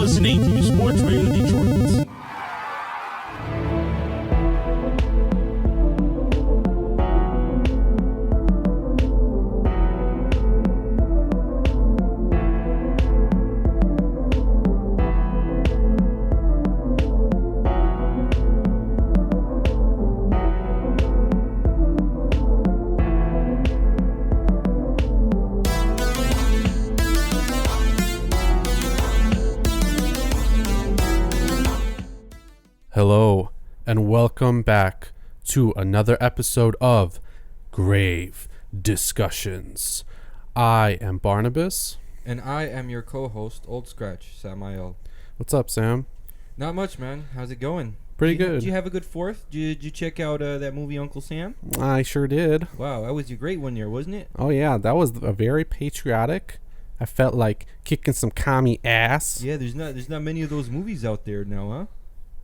listening to Sports Radio Detroit. Hello, and welcome back to another episode of Grave Discussions. I am Barnabas. And I am your co-host, Old Scratch, Samael. What's up, Sam? Not much, man. How's it going? Pretty good. Did you have a good 4th? Did you check out that movie Uncle Sam? I sure did. Wow, that was a great one year, wasn't it? Oh, yeah, that was a very patriotic. I felt like kicking some commie ass. Yeah, there's not many of those movies out there now, huh?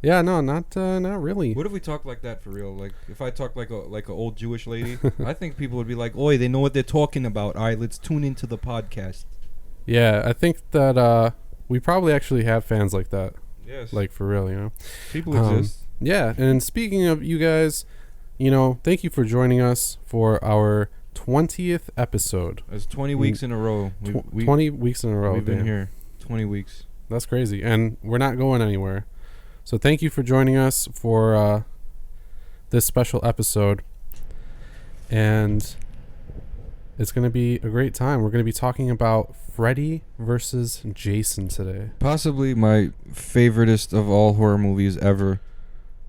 Yeah, no, not really. What if we talk like that for real? Like, if I talk like a old Jewish lady, I think people would be like, "Oi, they know what they're talking about." All right, let's tune into the podcast. Yeah, I think that we probably actually have fans like that. Yes. Like, for real, you know. People exist. Yeah, and speaking of you guys, thank you for joining us for our 20th episode. It's 20 weeks in a row. 20 weeks in a row. We've been here 20 weeks. That's crazy, and we're not going anywhere. So thank you for joining us for this special episode, and it's going to be a great time. We're going to be talking about Freddy versus Jason today. Possibly my favoritist of all horror movies ever.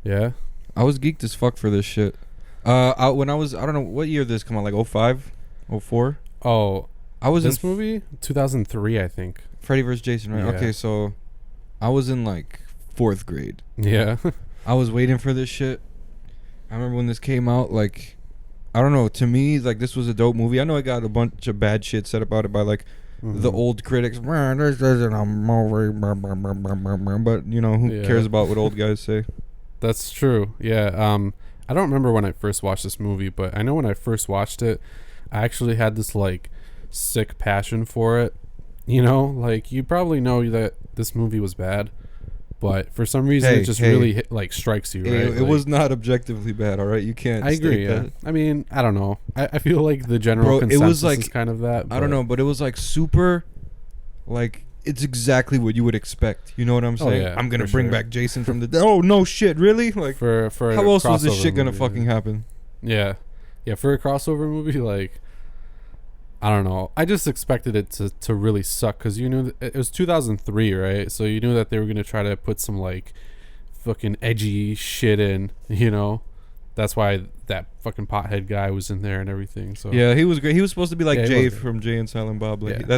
Yeah? I was geeked as fuck for this shit. When I don't know, what year did this come out, like 05? 04? Oh, I was this movie? 2003, I think. Freddy vs. Jason, right? Yeah. Okay, so I was in like 4th grade. Yeah. I was waiting for this shit. I remember when this came out, like, I don't know, to me, like, this was a dope movie. I know I got a bunch of bad shit said about it by, like, the old critics. This isn't a movie, but, who cares about what old guys say? That's true. Yeah. I don't remember when I first watched this movie, but I know when I first watched it, I actually had this, like, sick passion for it. Like, you probably know that this movie was bad, but for some reason it just really strikes you, right? It was not objectively bad, all right? You can't. I agree. Yeah. I mean, I don't know. I feel like the general consensus is kind of that. I don't know, but it was like super, like, it's exactly what you would expect. You know what I'm saying? Yeah, I'm gonna bring back Jason from the. Oh no, shit! Really? Like, for how else was this shit gonna fucking happen? Yeah, for a crossover movie, like, I don't know. I just expected it to really suck because you knew it was 2003, right? So you knew that they were gonna try to put some like fucking edgy shit in. That's why that fucking pothead guy was in there and everything. So yeah, he was great. He was supposed to be like Jay from Jay and Silent Bob. Like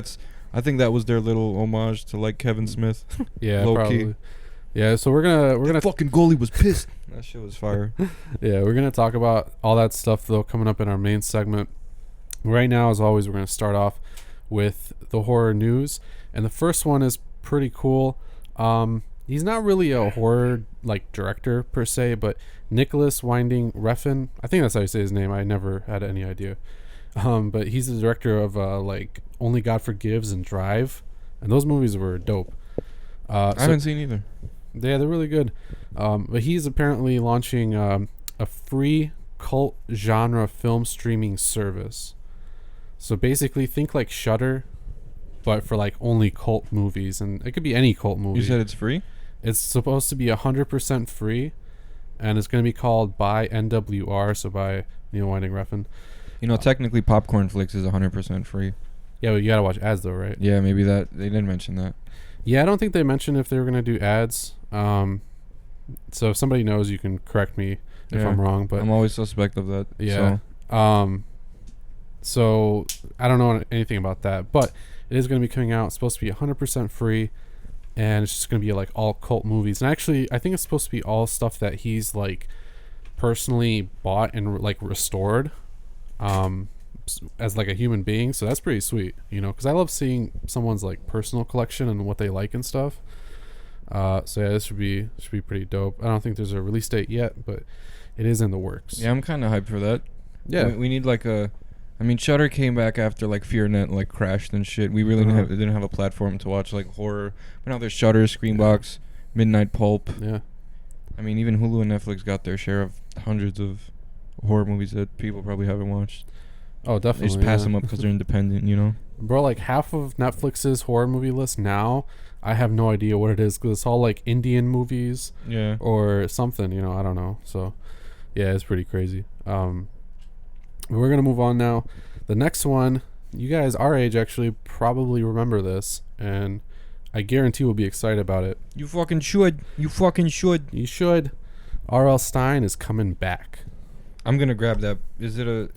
I think that was their little homage to like Kevin Smith. Yeah, low probably. Key. Yeah, so we're gonna fucking goalie was pissed. That shit was fire. Yeah, we're gonna talk about all that stuff though coming up in our main segment. Right now, as always, we're going to start off with the horror news. And the first one is pretty cool. He's not really a horror director per se, but Nicholas Winding Refn, I think that's how you say his name. I never had any idea. But he's the director of Only God Forgives and Drive. And those movies were dope. I haven't seen either. Yeah, they're really good. But he's apparently launching a free cult genre film streaming service. So basically, think like Shudder, but for like only cult movies, and it could be any cult movie. You said it's free? It's supposed to be 100% free, and it's going to be called by NWR, so by Neil Winding Refn. Technically, Popcorn Flicks is 100% free. Yeah, but you gotta watch ads though, right? Yeah, maybe that they didn't mention that. Yeah, I don't think they mentioned if they were going to do ads. So if somebody knows, you can correct me if I'm wrong. But I'm always suspect of that. Yeah. So I don't know anything about that, but it is going to be coming out. It's supposed to be 100% free, and it's just going to be like all cult movies. And actually, I think it's supposed to be all stuff that he's like personally bought and like restored as like a human being. So that's pretty sweet, because I love seeing someone's like personal collection and what they like and stuff. So yeah, this should be pretty dope. I don't think there's a release date yet, but it is in the works. Yeah, I'm kind of hyped for that. Yeah, we need like a mean, Shudder came back after like FearNet like crashed and shit. We really didn't have a platform to watch like horror. But now there's Shudder, Screenbox, Midnight Pulp. Yeah. I mean, even Hulu and Netflix got their share of hundreds of horror movies that people probably haven't watched. Oh, definitely. They just pass them up because they're independent, you know? Bro, like half of Netflix's horror movie list now, I have no idea what it is because it's all like Indian movies or something, you know, I don't know. So, yeah, it's pretty crazy. We're going to move on now. The next one, you guys our age actually probably remember this, and I guarantee we'll be excited about it. You fucking should. You fucking should. You should. R.L. Stine is coming back. I'm going to grab that. Is it a...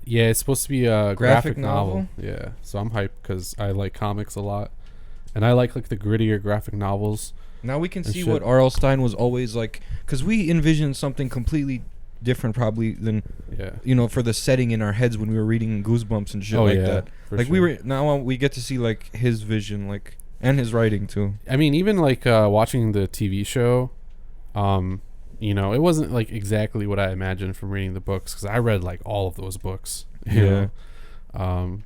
Yeah, it's supposed to be a graphic novel? Yeah, so I'm hyped because I like comics a lot. And I like the grittier graphic novels. Now we can see what R.L. Stine was always like, because we envisioned something completely different probably than, you know, for the setting in our heads when we were reading Goosebumps and shit that. Like sure. Now we get to see like his vision, like, and his writing too. I mean, even like watching the TV show, you know, it wasn't like exactly what I imagined from reading the books because I read like all of those books. You know?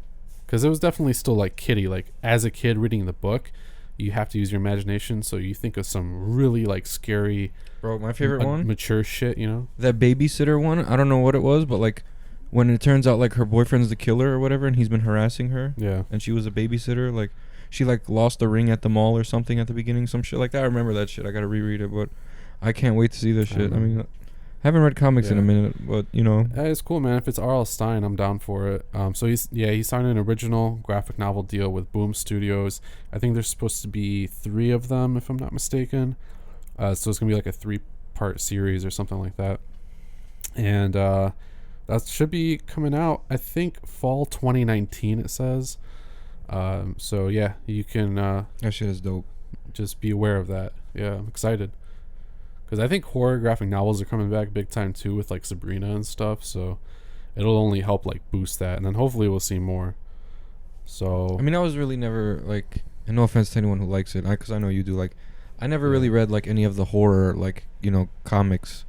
Because it was definitely still like kiddie. Like as a kid reading the book, you have to use your imagination, so you think of some really like scary, bro. My favorite one, mature shit. You know, that babysitter one. I don't know what it was, but like when it turns out like her boyfriend's the killer or whatever, and he's been harassing her. Yeah, and she was a babysitter. Like she like lost a ring at the mall or something at the beginning, some shit like that. I remember that shit. I gotta reread it, but I can't wait to see this shit. I mean, I haven't read comics in a minute, but you know, it's cool, man. If it's R.L. Stine, I'm down for it. So he signed an original graphic novel deal with Boom Studios. I think there's supposed to be 3 of them, if I'm not mistaken. So it's gonna be like a 3-part series or something like that. And that should be coming out, I think, fall 2019. It says. So yeah, you can. That shit is dope. Just be aware of that. Yeah, I'm excited. Because I think horror graphic novels are coming back big time too with like Sabrina and stuff, so it'll only help like boost that, and then hopefully we'll see more. So I mean, I was really never like, and no offense to anyone who likes it, because I know you do. Like, I never really read like any of the horror like, you know, comics.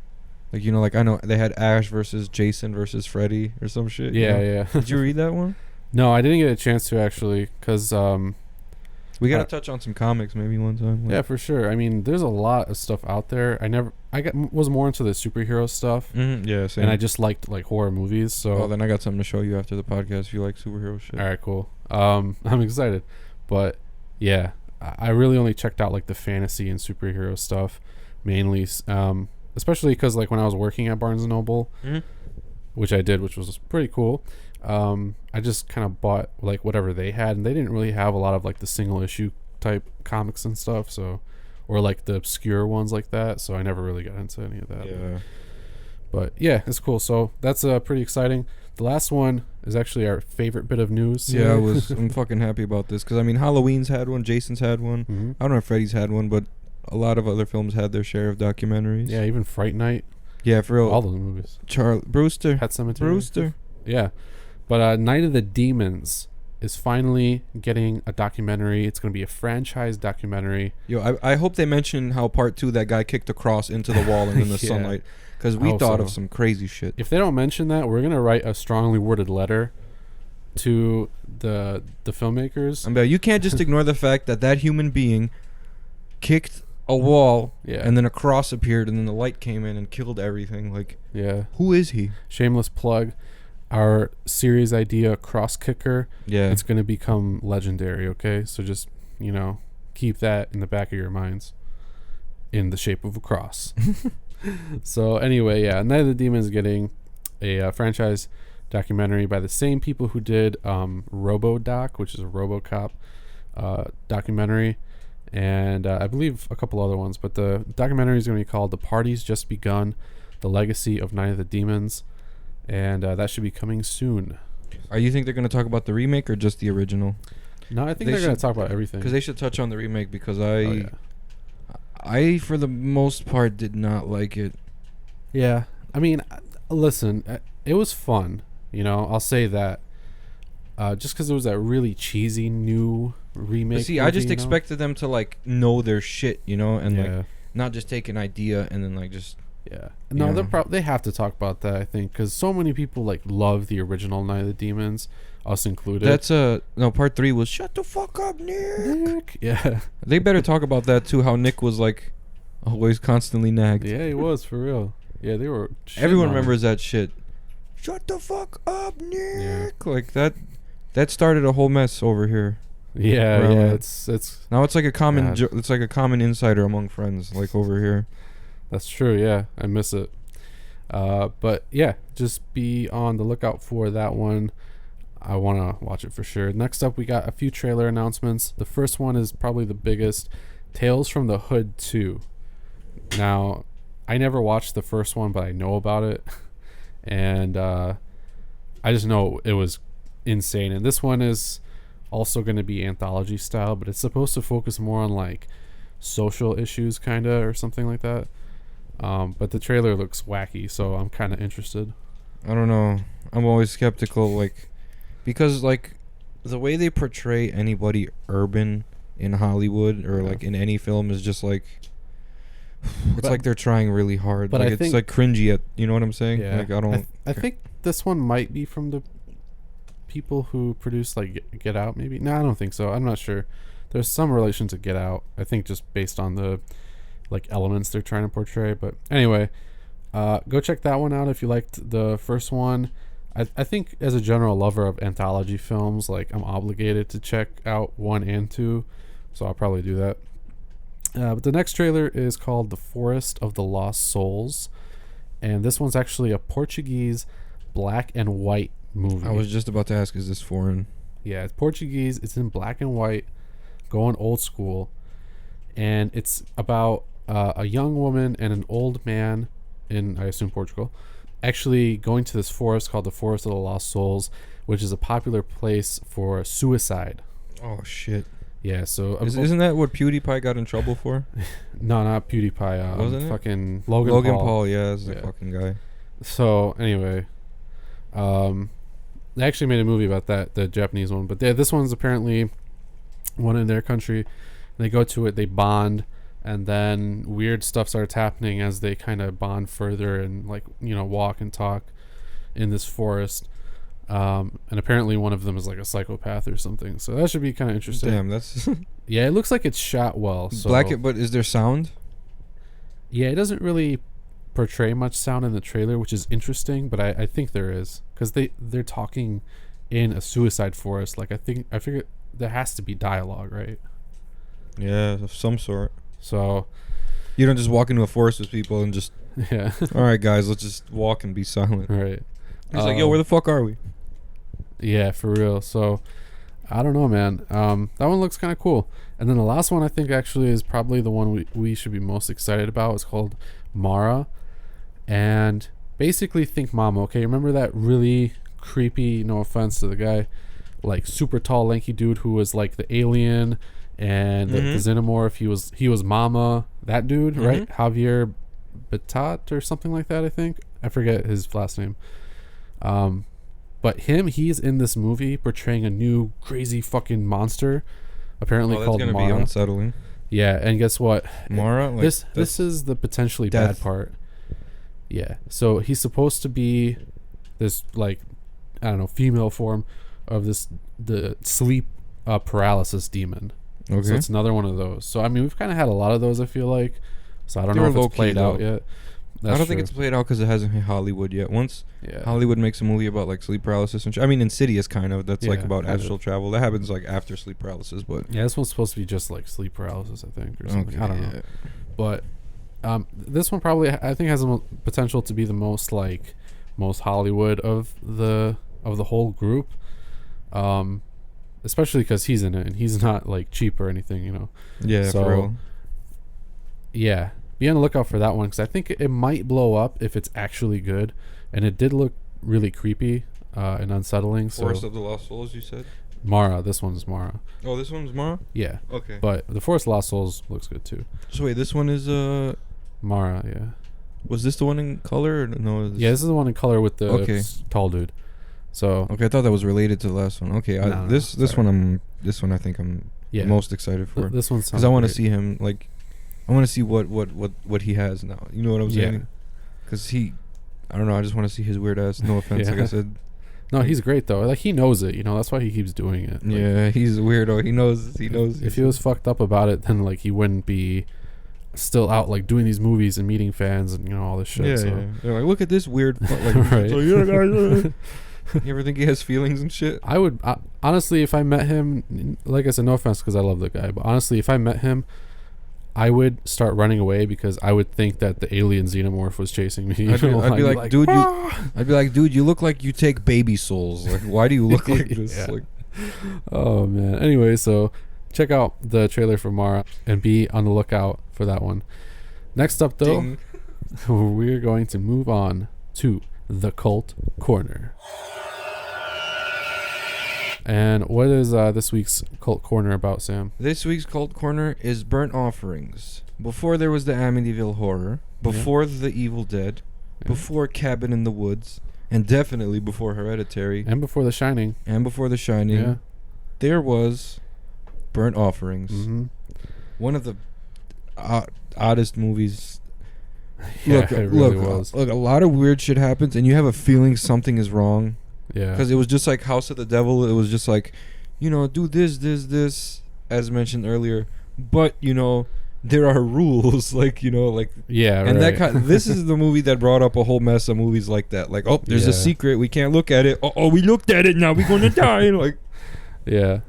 Like, you know, like I know they had Ash versus Jason versus Freddy or some shit. Yeah, you know? yeah. Did you read that one? No, I didn't get a chance to actually, because we gotta touch on some comics maybe one time. Yeah, for sure. I mean, there's a lot of stuff out there. Was more into the superhero stuff. Yeah, same. And I just liked like horror movies. So well, then I got something to show you after the podcast if you like superhero shit. All right, cool. I'm excited, but yeah, I really only checked out like the fantasy and superhero stuff mainly. Especially because like when I was working at Barnes and Noble, which I did, which was pretty cool. I just kind of bought like whatever they had, and they didn't really have a lot of like the single issue type comics and stuff, so, or like the obscure ones like that, so I never really got into any of that. But yeah, it's cool. So that's pretty exciting. The last one is actually our favorite bit of news. Yeah, I'm fucking happy about this because I mean Halloween's had one, Jason's had one. I don't know if Freddy's had one, but a lot of other films had their share of documentaries. Yeah, even Fright Night. Yeah, for real. All those movies. Brewster. Pet Cemetery. Brewster. Yeah. But Night of the Demons is finally getting a documentary. It's going to be a franchise documentary. Yo, I hope they mention how part 2 that guy kicked a cross into the wall and in the sunlight. Because we thought of some crazy shit. If they don't mention that, we're going to write a strongly worded letter to the filmmakers. I mean, you can't just ignore the fact that human being kicked a wall and then a cross appeared and then the light came in and killed everything. Like, who is he? Shameless plug. Our series idea, Cross Kicker, it's going to become legendary, okay? So just, you know, keep that in the back of your minds in the shape of a cross. So anyway, Night of the Demons is getting a franchise documentary by the same people who did RoboDoc, which is a RoboCop documentary, and I believe a couple other ones. But the documentary is going to be called The Party's Just Begun, The Legacy of Night of the Demons. And that should be coming soon. You think they're going to talk about the remake or just the original? No, I think they're going to talk about everything. Because they should touch on the remake because I, for the most part, did not like it. Yeah. I mean, listen, it was fun. You know, I'll say that. Just because it was that really cheesy new remake. But see, movie, I just expected them to, like, know their shit, you know? And, like, not just take an idea and then, like, just Yeah. No, Yeah. they have to talk about that, I think, because so many people like love the original Night of the Demons, us included. That's no, part 3 was shut the fuck up, Nick. Yeah. They better talk about that too. How Nick was like always constantly nagged. Yeah, he was for real. Yeah, they were. Everyone shitting on him. remembers that shit. Shut the fuck up, Nick. Yeah. Like that. That started a whole mess over here. Yeah, Where I'm yeah. at. It's Now it's like a common. God. It's like a common insider among friends. Like over here. That's true. Yeah, I miss it. But yeah, just be on the lookout for that one. I want to watch it for sure. Next up, we got a few trailer announcements. The first one is probably the biggest, Tales from the Hood 2. Now, I never watched the first one, but I know about it. And I just know it was insane. And this one is also going to be anthology style, but it's supposed to focus more on like social issues kind of or something like that. But the trailer looks wacky, so I'm kind of interested. I don't know. I'm always skeptical, like, because like the way they portray anybody urban in Hollywood or like in any film is just like it's like they're trying really hard. But like I it's think, like cringy at, you know what I'm saying? yeah, Like I don't. I think this one might be from the people who produced like Get Out. Maybe no, I don't think so. I'm not sure. There's some relation to Get Out. I think just based on the like elements they're trying to portray. But anyway, go check that one out if you liked the first one. I think as a general lover of anthology films, like I'm obligated to check out 1 and 2, so I'll probably do that. But the next trailer is called The Forest of the Lost Souls, and this one's actually a Portuguese black and white movie. I was just about to ask, is this foreign? Yeah, it's Portuguese. It's in black and white, going old school, and it's about a young woman and an old man in, I assume, Portugal, actually going to this forest called the Forest of the Lost Souls, which is a popular place for suicide. Oh shit! Yeah, so Isn't that what PewDiePie got in trouble for? no, not PewDiePie. Wasn't it? Fucking Logan Paul. Yeah, that's the Yeah. fucking guy. So anyway, they actually made a movie about that, the Japanese one. But this one's apparently one in their country. They go to it, they bond, and then weird stuff starts happening as they kind of bond further and like, you know, walk and talk in this forest. And apparently one of them is like a psychopath or something. So that should be kind of interesting. Damn, that's Yeah, it looks like it's shot well. So but is there sound? yeah, it doesn't really portray much sound in the trailer, which is interesting, but I think there is, because they're talking in a suicide forest. Like I figure there has to be dialogue, right? Yeah, of some sort. So You don't just walk into a forest with people and just, yeah. all right, guys, let's just walk and be silent. Right. He's like, yo, where the fuck are we? Yeah, for real. So I don't know, man. That one looks kind of cool. And then the last one I think actually is probably the one we should be most excited about. It's called Mara. And basically think Mama, okay? Remember that really creepy, no offense to the guy, like super tall, lanky dude who was like the alien and the xenomorph? He was Mama, that dude, right? Javier Batat or something like that, I think. I forget his last name. But he's in this movie portraying a new crazy fucking monster, apparently That's called gonna Mara. be unsettling. Yeah, and guess what? Mara, like This is the potentially death. bad part. Yeah, so he's supposed to be this, like, I don't know, female form of the sleep paralysis demon. Okay. So it's another one of those. So I mean, we've kind of had a lot of those, I feel like. So I don't They know were if low it's played key, out though. yet. I don't think it's played out because it hasn't hit Hollywood yet. Once Hollywood makes a movie about like sleep paralysis and I mean, Insidious kind of, that's like about astral travel. That happens like after sleep paralysis, but yeah, this one's supposed to be just like sleep paralysis, I think, or something. I don't know. But this one probably, I think, has the potential to be the most Hollywood of the whole group, especially because he's in it and he's not like cheap or anything, you know. Yeah, so, for real. Yeah, be on the lookout for that one, because I think it might blow up if it's actually good, and it did look really creepy and unsettling. Forest of the Lost Souls, you said? Mara, this one's Mara. Oh, this one's Mara? Yeah. Okay. But the Forest of Lost Souls looks good too. So wait, this one is Mara, yeah. Was this the one in color? Or no. Yeah, this is the one in color with the tall dude. So okay, I thought that was related to the last one. Okay, No, this one I think I'm most excited for. This one's because I want to see him, like, I want to see what he has now. You know what I'm saying? Cause I don't know. I just want to see his weird ass. No offense, like I said. No, he's great though. Like he knows it. You know, that's why he keeps doing it. Like, Yeah, he's a weirdo. He knows. If he was fucked up about it, then like he wouldn't be still out like doing these movies and meeting fans and all this shit. Yeah, So. yeah. They're like, look at this weird. Like, Right. so, yeah, guys, you ever think he has feelings and shit? I would honestly, if I met him, like I said, no offense, because I love the guy, but honestly, if I met him, I would start running away because I would think that the alien xenomorph was chasing me. I'd be like, dude, I'd be like, dude, you look like you take baby souls. Like, why do you look like this? Yeah. Like, oh man. Anyway, so check out the trailer for Mara and be on the lookout for that one. Next up, though, ding. we're going to move on to the Cult Corner. And what is this week's Cult Corner about, Sam? This week's Cult Corner is Burnt Offerings. Before there was the Amityville Horror, before The Evil Dead, before Cabin in the Woods, and definitely before Hereditary, And before The Shining. and before The Shining, Yeah. there was Burnt Offerings. Mm-hmm. One of the oddest movies. Yeah, Look, it really look, was. look, a lot of weird shit happens, and you have a feeling something is wrong. Yeah. Because it was just like House of the Devil. It was just like, do this, as mentioned earlier. But, there are rules. Like, Yeah, and right. this is the movie that brought up a whole mess of movies like that. Like, oh, there's a Yeah. secret. We can't look at it. Oh, we looked at it. Now we're going to die. Like, Yeah.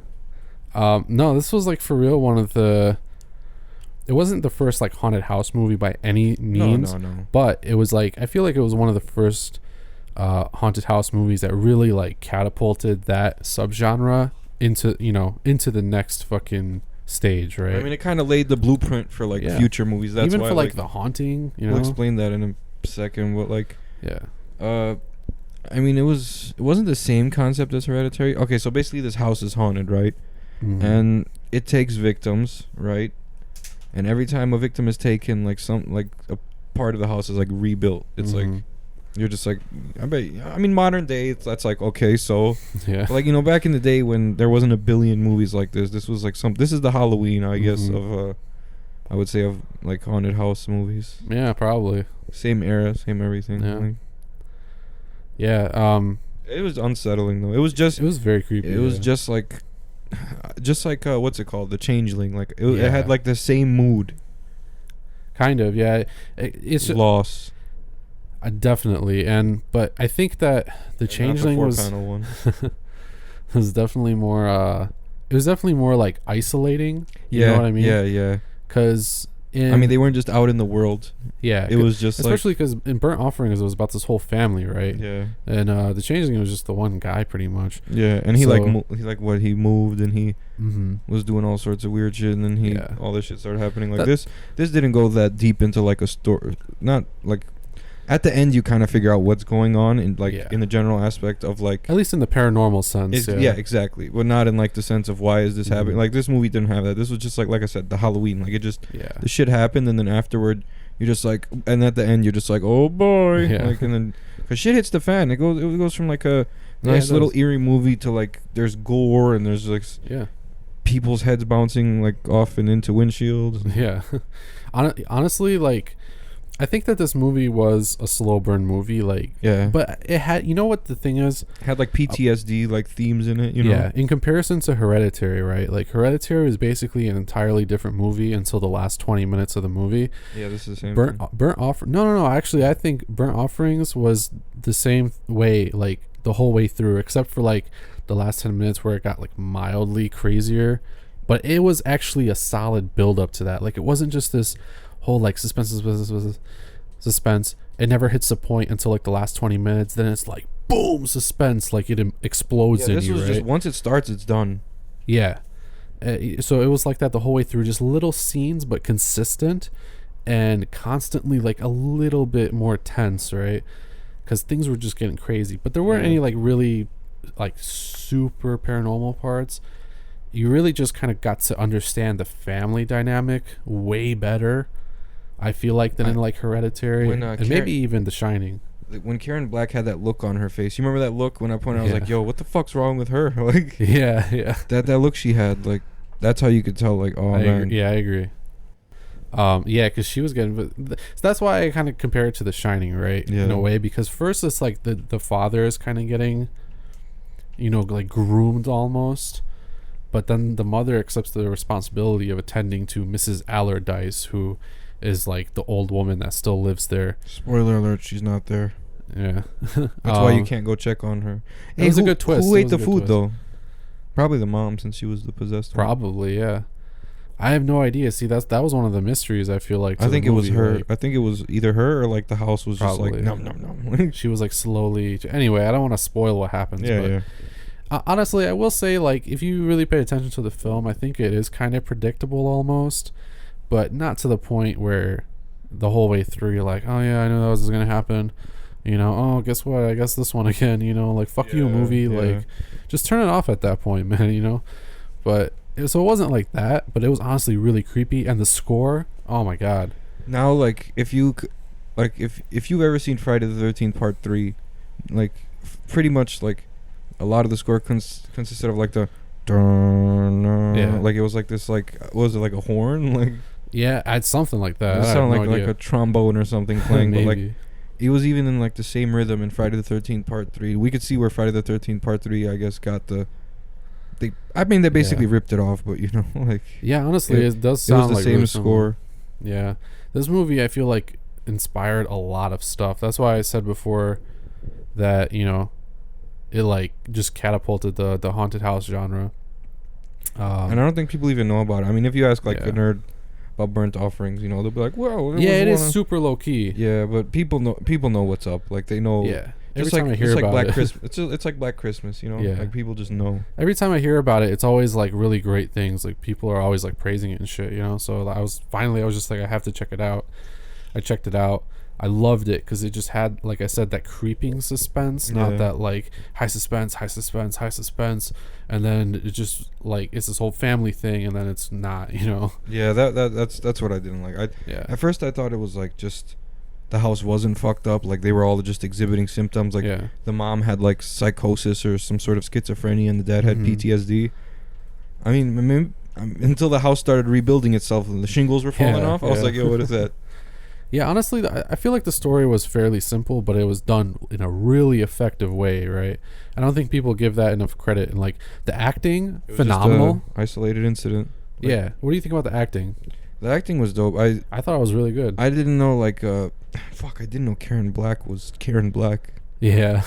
No, this was like for real one of the... It wasn't the first like haunted house movie by any means. No. But it was like... I feel like it was one of the first haunted house movies that really like catapulted that subgenre into the next fucking stage, right? I mean, it kind of laid the blueprint for like future movies. That's even why, for like The Haunting, We'll explain that in a second. But like, yeah. I mean, it wasn't the same concept as Hereditary. Okay, so basically this house is haunted, right? Mhm. And it takes victims, right? And every time a victim is taken, like a part of the house is like rebuilt. It's like Mhm. you're just like, I mean, modern day, that's like, okay, so Yeah. like back in the day when there wasn't a billion movies like this was like this is the Halloween, I guess, Mhm. of I would say of like haunted house movies. Yeah, probably. Same era, same everything. Yeah. Like, Yeah. it was unsettling though. It was just It was very creepy. It was yeah. just like what's it called? The Changeling. Like it Yeah. had like the same mood. Kind of, yeah. It's Loss. Definitely, but I think that the Changeling was Panel one. was definitely more. It was definitely more like isolating. You know what I mean? Yeah. Because I mean, they weren't just out in the world. yeah, It was just especially because in Burnt Offerings it was about this whole family, right? yeah, And the Changeling was just the one guy, pretty much. yeah. And he So- he moved and he Mm-hmm. was doing all sorts of weird shit, and then Yeah. all this shit started happening. Like That- this didn't go that deep into like a story. Not like at the end you kind of figure out what's going on in like Yeah. in the general aspect of like. At least in the paranormal sense. Yeah, exactly. But not in like the sense of why is this happening. Mhm. Like this movie didn't have that. This was just like I said, the Halloween. Like it just Yeah. the shit happened, and then afterward you're just like, and at the end you're just like, oh boy, Yeah. like, and then because shit hits the fan. It goes from like a nice it little does. eerie movie to like there's gore and there's like Yeah. people's heads bouncing like off and into windshields. Yeah. Honestly, like, I think that this movie was a slow burn movie, like, Yeah, but it had, you know what the thing is? had like PTSD like themes in it. You know. Yeah, in comparison to Hereditary, right? Like, Hereditary is basically an entirely different movie until the last 20 minutes of the movie. Yeah, this is the same. Burnt thing. Offer. No. Actually, I think Burnt Offerings was the same way, like, the whole way through, except for, like, the last 10 minutes where it got, like, mildly crazier. But it was actually a solid build up to that. Like, it wasn't just this whole, like, suspense. It never hits the point until, like, the last 20 minutes. Then it's like, boom, suspense. Like, it explodes in this you, was right? just once it starts, it's done. Yeah. So it was like that the whole way through, just little scenes, but consistent and constantly like a little bit more tense, right? Because things were just getting crazy. But there weren't any like really like super paranormal parts. You really just kind of got to understand the family dynamic way better, I feel like, than in like Hereditary and maybe even The Shining. Like, when Karen Black had that look on her face, you remember that look when I pointed out, I was Yeah. like, yo, what the fuck's wrong with her? Like Yeah. that look she had, like that's how you could tell, like, oh I man. agree. Yeah, I agree. Yeah, because she was getting. So that's why I kind of compare it to The Shining, right? Yeah. In a way, because first it's like the father is kind of getting, like groomed almost, but then the mother accepts the responsibility of attending to Mrs. Allardyce, who is like the old woman that still lives there. Spoiler alert: she's not there. Yeah, That's why you can't go check on her. It was a good twist. Who It ate was a the good food twist. though? Probably the mom, since she was the possessed one. Probably, yeah. I have no idea. See, that was one of the mysteries. I feel like. I think it was her. Like, I think it was either her or like the house was Probably. just like no. she was like slowly. Anyway, I don't want to spoil what happens. Yeah, but yeah. honestly, I will say, like, if you really pay attention to the film, I think it is kind of predictable almost, but not to the point where the whole way through you're like, oh yeah, I knew that was gonna happen. Oh, guess what? I guess this one again. Like, fuck you, movie. Yeah. Like, just turn it off at that point, man. But so it wasn't like that, but it was honestly really creepy. And the score, oh my god. Now, like, if you've ever seen Friday the 13th Part 3, like, pretty much like a lot of the score consisted of like the Yeah. like it was like this, like, what was it, like a horn, like Yeah, it's something like that. it I sounded have no like idea. a trombone or something playing, but like Maybe. it was even in like the same rhythm in Friday the 13th Part 3. We could see where Friday the 13th Part 3, I guess, got the. They basically ripped it off, but like. Yeah, honestly, it does It sound was the like same really similar. score. Yeah, this movie I feel like inspired a lot of stuff. That's why I said before that it like just catapulted the haunted house genre. And I don't think people even know about it. I mean, if you ask like Yeah. a nerd about burnt offerings, they'll be like, "Well, Yeah, it is super low key. Yeah, but people know what's up. Like they know. Yeah, Just every time I hear it's like about Black it, Christmas. It's like Black Christmas, Yeah. Like people just know. every time I hear about it, it's always like really great things. Like people are always like praising it and shit. So I was just like, I have to check it out. I checked it out. I loved it because it just had, like I said, that creeping suspense, not Yeah. that like high suspense, and then it just like it's this whole family thing, and then it's not. Yeah, that's what I didn't like. Yeah. At first I thought it was like just the house wasn't fucked up. Like they were all just exhibiting symptoms. Like Yeah. the mom had like psychosis or some sort of schizophrenia, and the dad had Mhm. PTSD. I mean, until the house started rebuilding itself and the shingles were falling Yeah, off, I was yeah. like, yo, what is that? Yeah, honestly, I feel like the story was fairly simple, but it was done in a really effective way, right? I don't think people give that enough credit. And like the acting, It was phenomenal. just a isolated incident. Like, Yeah. What do you think about the acting? the acting was dope. I thought it was really good. I didn't know I didn't know Karen Black was Karen Black. Yeah.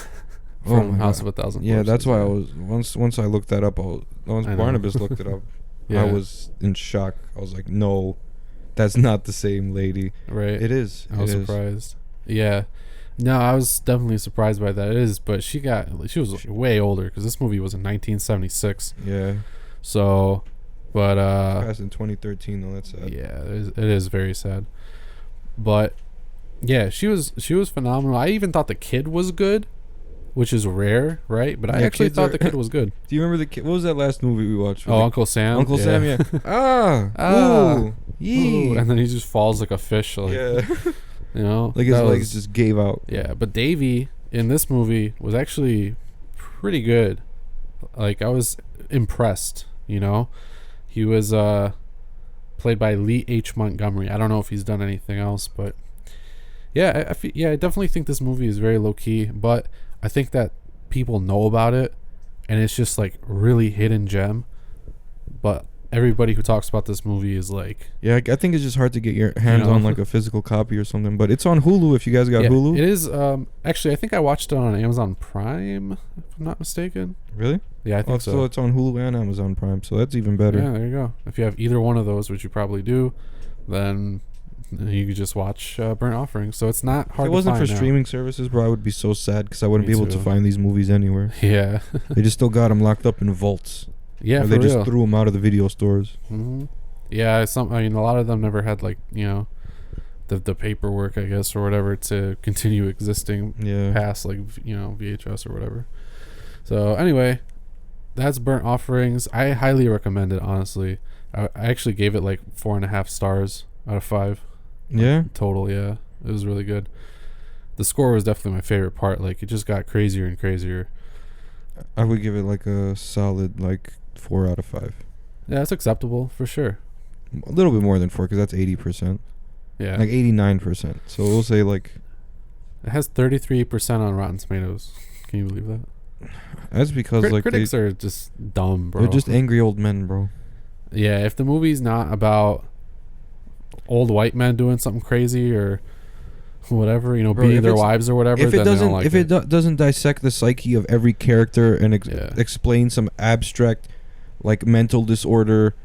Oh From my House God. of a Thousand Yeah, Corpses, that's why I yeah. was once I looked that up. Once I know. Barnabas looked it up, Yeah. I was in shock. I was like, no, that's not the same lady. Right. It is. I was It is. surprised. Yeah. No, I was definitely surprised by that. It is, but she was way older because this movie was in 1976. Yeah. So, but Passed in 2013 though. That's sad. yeah, it is very sad. But yeah, she was phenomenal. I even thought the kid was good, which is rare, right? But I Yeah, actually kids thought are- the kid was good. Do you remember the kid? What was that last movie we watched? Oh, Uncle Sam. Uncle Sam. Yeah. Ah. Ooh. Ooh, and then he just falls like a fish. Like, Yeah. like Like his legs just gave out. Yeah, but Davey in this movie was actually pretty good. Like I was impressed. He was played by Lee H. Montgomery. I don't know if he's done anything else, but yeah, I definitely think this movie is very low key. But I think that people know about it, and it's just like really hidden gem. But everybody who talks about this movie is like, Yeah, I think it's just hard to get your hands on like a physical copy or something. But it's on Hulu if you guys got yeah, Hulu. it is. Actually, I think I watched it on Amazon Prime, if I'm not mistaken. Really? Yeah, I think So so. it's on Hulu and Amazon Prime, so that's even better. Yeah, there you go. If you have either one of those, which you probably do, then you could just watch Burnt Offering. So it's not If hard it wasn't to for find now. streaming services, bro, I would be so sad because I wouldn't Me be able to too. find these movies anywhere. Yeah. They just still got them locked up in vaults. Yeah, or for they real. just threw them out of the video stores. Hmm. Yeah, a lot of them never had like the paperwork, I guess, or whatever to continue existing Yeah. past like VHS or whatever. So anyway, that's Burnt Offerings. I highly recommend it. Honestly, I actually gave it like 4.5 stars out of 5. Yeah. Total. Yeah, it was really good. The score was definitely my favorite part. Like it just got crazier and crazier. I would give it like a solid like 4 out of 5. Yeah, that's acceptable for sure. A little bit more than 4 because that's 80%. Yeah. Like 89%. So we'll say like It has 33% on Rotten Tomatoes. Can you believe that? that's because like critics are just dumb, bro. they're just angry old men, bro. Yeah, if the movie's not about old white men doing something crazy or whatever, you know, Bro, beating if their it's- wives or whatever, If it then they doesn't, don't like if it doesn't dissect the psyche of every character and Yeah. explain some abstract, like mental disorder,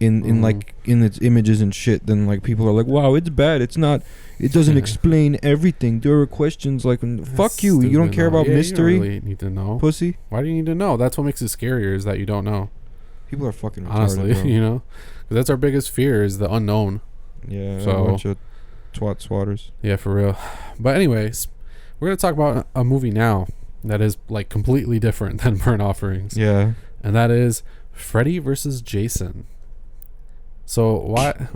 in like in its images and shit, then like people are like, wow, it's bad. It's not. It doesn't Yeah. explain everything. There are questions like, fuck you. You don't care about mystery, You don't really need to know. pussy. Why do you need to know? That's what makes it scarier, is that you don't know. People are fucking retarded, Honestly, bro. you know, 'cause that's our biggest fear, is the unknown. Yeah, So- a bunch of twat swatters. Yeah, for real. But anyways, we're gonna talk about a movie now that is like completely different than Burnt Offerings. Yeah. And that is Freddy versus Jason. So why?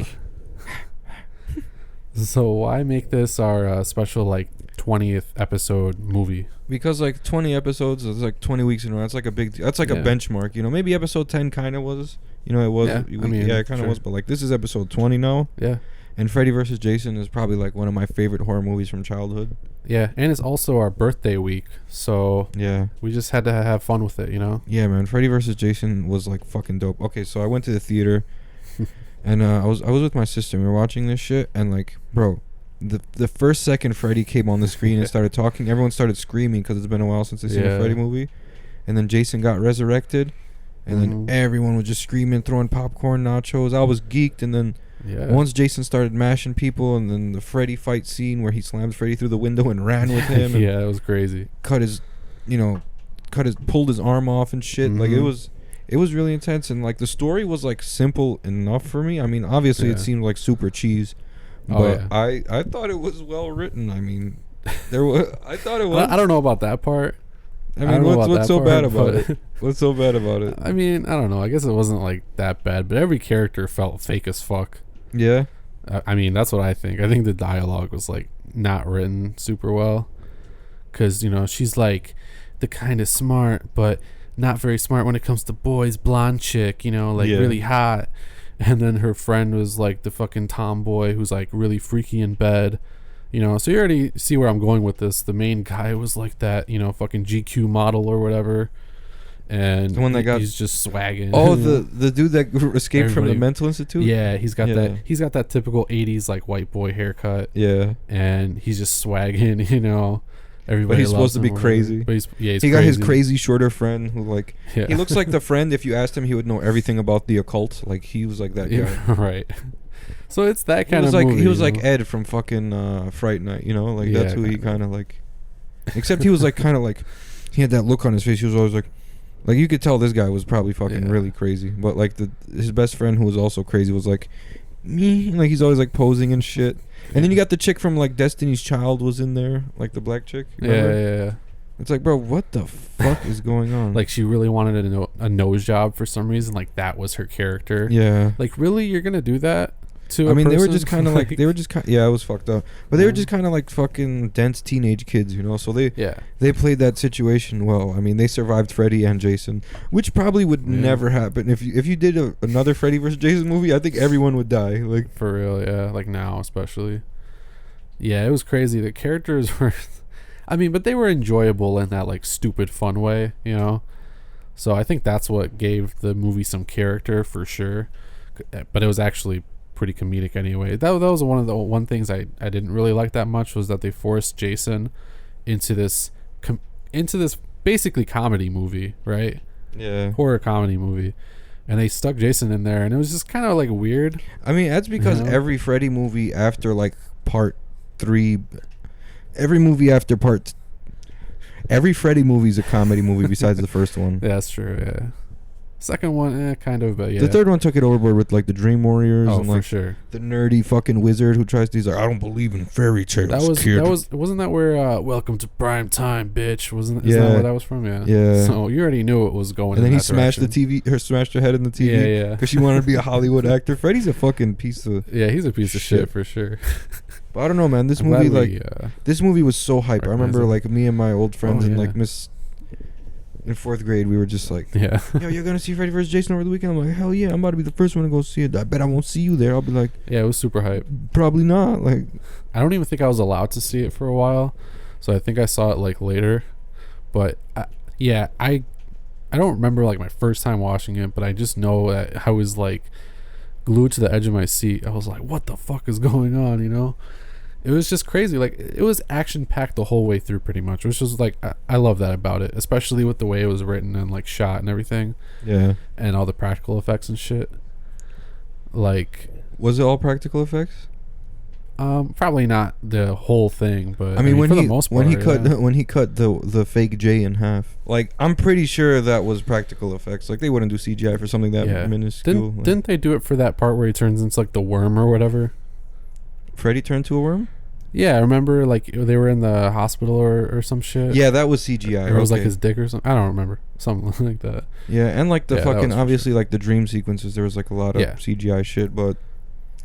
So why make this our special like 20th episode movie? Because like 20 episodes is like 20 weeks in a row. That's like a big. That's like a Yeah. benchmark. You know, maybe episode 10 kind of was. You know, it was. Yeah, I mean, yeah, it kind of sure. was. But like this is episode 20 now. Yeah, And Freddy vs. Jason is probably like one of my favorite horror movies from childhood. yeah, and it's also our birthday week, so Yeah. we just had to have fun with it, you know. Yeah, man. Freddy vs. Jason was like fucking dope. Okay, so I went to the theater, and I was with my sister. And we were watching this shit, and like, bro, the first second Freddy came on the screen and started talking, everyone started screaming because it's been a while since they've seen a Yeah. Freddy movie, and then Jason got resurrected, and Mhm. then everyone was just screaming, throwing popcorn, nachos. I was geeked, and then Yeah. once Jason started mashing people, and then the Freddy fight scene where he slams Freddy through the window and ran with him, and Yeah, it was crazy. pulled his arm off and shit. Like it Mhm. was really intense, and like the story was like simple enough for me. I mean, obviously Yeah. it seemed like super cheese, Oh, but yeah. I thought it was well written. I mean, there was I thought it was. I don't know about that part. I don't mean, know about what's that so part, bad about but- it? What's so bad about it? I mean, I don't know. I guess it wasn't like that bad, but every character felt fake as fuck. Yeah, I mean, that's what I think. I think the dialogue was like not written super well, because you know she's like the kind of smart, but not very smart when it comes to boys. Blonde chick, you know, like Yeah. really hot, and then her friend was like the fucking tomboy who's like really freaky in bed. You know, so you already see where I'm going with this. The main guy was like that, you know, fucking GQ model or whatever, and The one that got- he's just swagging. oh the dude that escaped from the Everybody- mental institute. yeah, he's got Yeah. that typical 80s like white boy haircut, Yeah. and he's just swagging, you know. Everybody But he's loves supposed to him be or whatever. crazy. But he's He got his crazy shorter friend who like Yeah. he looks like the friend if you asked him he would know everything about the occult. Like he was like that guy. Yeah, right. So it's that He kind was of like movie, he was you like know? Ed from fucking Fright Night, you know, like that's Yeah, who he kinda. kind of like. Except he was like kind of like he had that look on his face. He was always like you could tell this guy was probably fucking Yeah. really crazy. But like his best friend who was also crazy was like me, like he's always like posing and shit. And then you got the chick from like Destiny's Child was in there, like the black chick. You Yeah, remember? yeah, yeah. It's like, bro, what the fuck is going on? Like she really wanted a nose job for some reason. Like that was her character. yeah. Like really, you're gonna do that to? I mean, they were person? just kind of like they were just kind. Yeah, it was fucked up. But they were Yeah. just kind of like fucking dense teenage kids, you know. So Yeah. they played that situation well. I mean, they survived Freddy and Jason, which probably would Yeah. never happen if you did another Freddy versus Jason movie. I think everyone would die. Like, For real, yeah. Like now, especially. Yeah, it was crazy. The characters were, I mean, but they were enjoyable in that like stupid fun way, you know. So I think that's what gave the movie some character for sure. But it was actually pretty comedic anyway. That was one of the one things I didn't really like that much, was that they forced Jason into this basically comedy movie, right? yeah. Horror comedy movie. And they stuck Jason in there, and it was just kind of like weird. I mean, that's because Yeah. every Freddy movie after like part 3, every movie after every Freddy movie is a comedy movie besides the first one. Yeah, that's true. Yeah, second one, kind of, but yeah. The third one took it overboard with like the Dream Warriors oh, and for like sure. the nerdy fucking wizard who tries to. He's like, I don't believe in fairy tales. kid." Wasn't that where Welcome to Prime Time, bitch? Isn't that Yeah. where that was from? Yeah. Yeah. So you already knew it was going. And then in he that smashed direction. smashed her head in the TV. Yeah, yeah. Because she wanted to be a Hollywood actor. Freddy's a fucking piece of. Yeah, he's a piece of shit Shit. for sure. But I don't know, man. This I'm movie, glad like, we, this movie was so hype. I remember, recognize it. like, me and my old friends Oh, and yeah. like In 4th grade, we were just like, Yeah. yo, you're gonna see Freddy vs. Jason over the weekend? I'm like, hell yeah, I'm about to be the first one to go see it. I bet I won't see you there. I'll be like, Yeah, it was super hype. probably not. Like, I don't even think I was allowed to see it for a while, so I think I saw it like later. But I don't remember like my first time watching it, but I just know that I was like glued to the edge of my seat. I was like, what the fuck is going on, you know? It was just crazy. Like, it was action packed the whole way through pretty much, which was like, I love that about it, especially with the way it was written and like shot and everything. yeah. And all the practical effects and shit. Like, Was it all practical effects? probably not the whole thing, but I mean, when for he the most part, when he cut yeah. when he cut the fake J in half, like I'm pretty sure that was practical effects. Like they wouldn't do CGI for something that Yeah. minuscule. Didn't they do it for that part where he turns into like the worm or whatever? Freddy turned to a worm? Yeah, I remember like they were in the hospital or some shit. Yeah, that was CGI. Or it was like okay. his dick or something. I don't remember. Something like that. Yeah, and like the Yeah, that fucking was for obviously like the dream sequences, there was like a lot of Yeah. CGI shit, but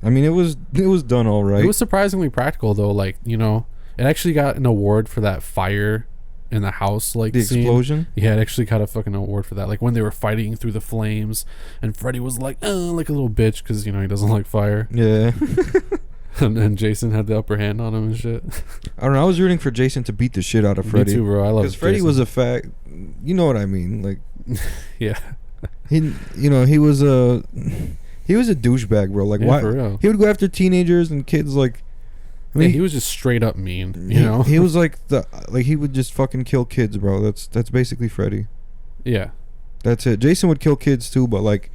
I mean it was done all right. It was surprisingly practical though. Like, you know, it actually got an award for that fire in the house, like the scene. explosion. Yeah, it actually got a fucking award for that. Like when they were fighting through the flames, and Freddy was like a little bitch because, you know, he doesn't like fire. Yeah. And Jason had the upper hand on him and shit. I don't know. I was rooting for Jason to beat the shit out of Freddy. Me too, bro. I love Because Freddy Jason. was a fact. You know what I mean? Like Yeah. he was a douchebag, bro. Like Yeah, why for real. he would go after teenagers and kids? Like I mean, He was just straight up mean, you know? he was like he would just fucking kill kids, bro. That's basically Freddy. Yeah. That's it. Jason would kill kids too, but like,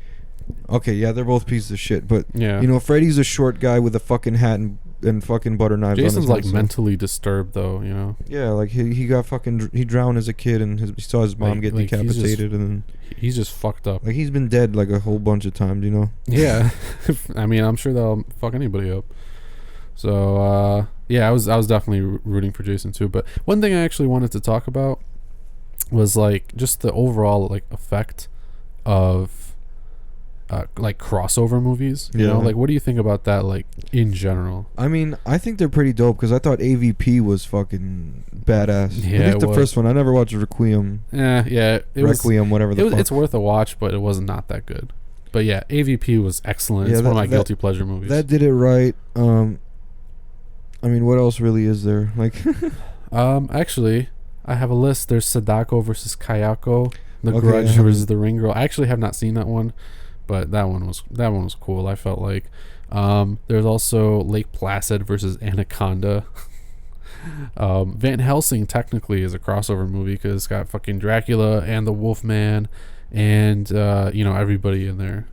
okay, yeah, they're both pieces of shit. But Yeah. you know, Freddy's a short guy with a fucking hat and fucking butter knives. on Jason's his like head, so- mentally disturbed though, you know? Yeah, like he got fucking he drowned as a kid and he saw his mom get Like, he's just- decapitated and then He's just fucked up. like he's been dead like a whole bunch of times, you know. Yeah. I mean, I'm sure that'll fuck anybody up. So, yeah, I was definitely rooting for Jason too. But one thing I actually wanted to talk about was like just the overall like effect of like crossover movies. You know, Yeah. like what do you think about that? Like in general. I mean, I think they're pretty dope because I thought AVP was fucking badass. Yeah, At least it the was. first one. I never watched Requiem. Yeah, Requiem, whatever the fuck. it's worth a watch, but it was not that good. But yeah, AVP was excellent. Yeah, It's one of my that- guilty pleasure movies. That did it right. I mean, what else really is there? Like, Actually, I have a list. There's Sadako versus Kayako, The Okay, Grudge I haven't- versus The Ring Girl. I actually have not seen that one, but that one was cool. I felt like. There's also Lake Placid versus Anaconda. Van Helsing technically is a crossover movie because it's got fucking Dracula and the Wolfman, and you know, everybody in there,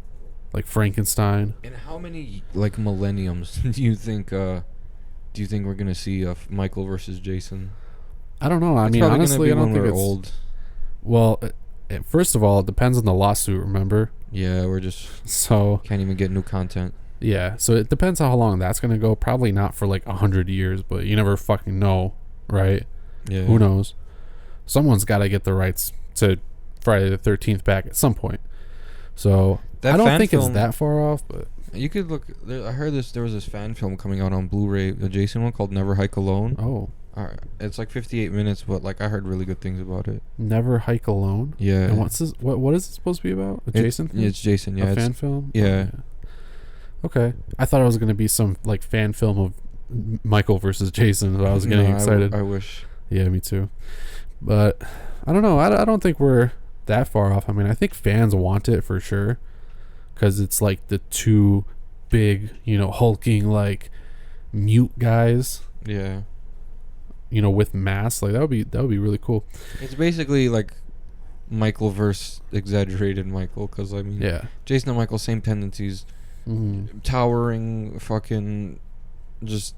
like Frankenstein. in how many like millenniums do you think we're gonna see Michael versus Jason? I don't know. I It's mean, probably gonna honestly, be I don't when think we're it's old. Well, first of all, it depends on the lawsuit. Remember, Yeah, we're just so can't even get new content. yeah. So it depends how long that's gonna go. Probably not for like 100 years, but you never fucking know, right? Yeah. Who knows? Someone's got to get the rights to Friday the 13th back at some point. So That I don't fan think film- it's that far off, but You could look. I heard there was this fan film coming out on Blu-ray, the Jason one called Never Hike Alone. oh, It's like 58 minutes, but like I heard really good things about it. Never Hike Alone. Yeah. And what's this? What is it supposed to be about? A Jason? Yeah, it's Jason. Yeah. a It's, fan film. yeah. Okay. I thought it was gonna be some like fan film of Michael versus Jason. So I was getting excited. I wish. Yeah, me too. But I don't know. I don't think we're that far off. I mean, I think fans want it for sure because it's like the two big, you know, hulking like mute guys, Yeah. you know, with masks. Like that would be really cool. It's basically like Michael versus exaggerated Michael, because I mean, Yeah. Jason and Michael, same tendencies. Mm-hmm. Towering, fucking, just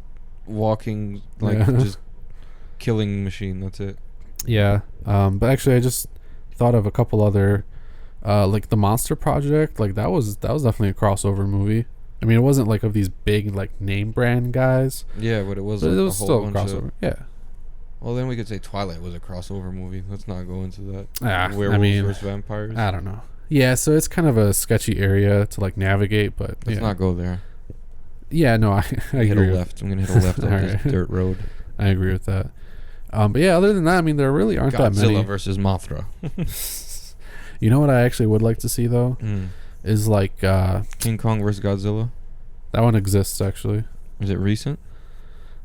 walking, like, Yeah. just killing machine. That's it. Yeah. But actually, I just thought of a couple other, like the Monster Project. Like that was definitely a crossover movie. I mean, it wasn't like of these big like name brand guys, Yeah, but it was, but like, it was a whole still a bunch crossover. of. Yeah. Well, then we could say Twilight was a crossover movie. Let's not go into that. I Werewolves mean, versus vampires. I don't know. Yeah, so it's kind of a sketchy area to like navigate, but Let's yeah. not go there. Yeah, no, I Hit agree. a left. I'm gonna hit a left on this Alright. dirt road. I agree with that. But yeah, other than that, I mean, there really aren't that many. Godzilla versus Mothra. You know what I actually would like to see though is like King Kong versus Godzilla. that one exists actually. Is it recent?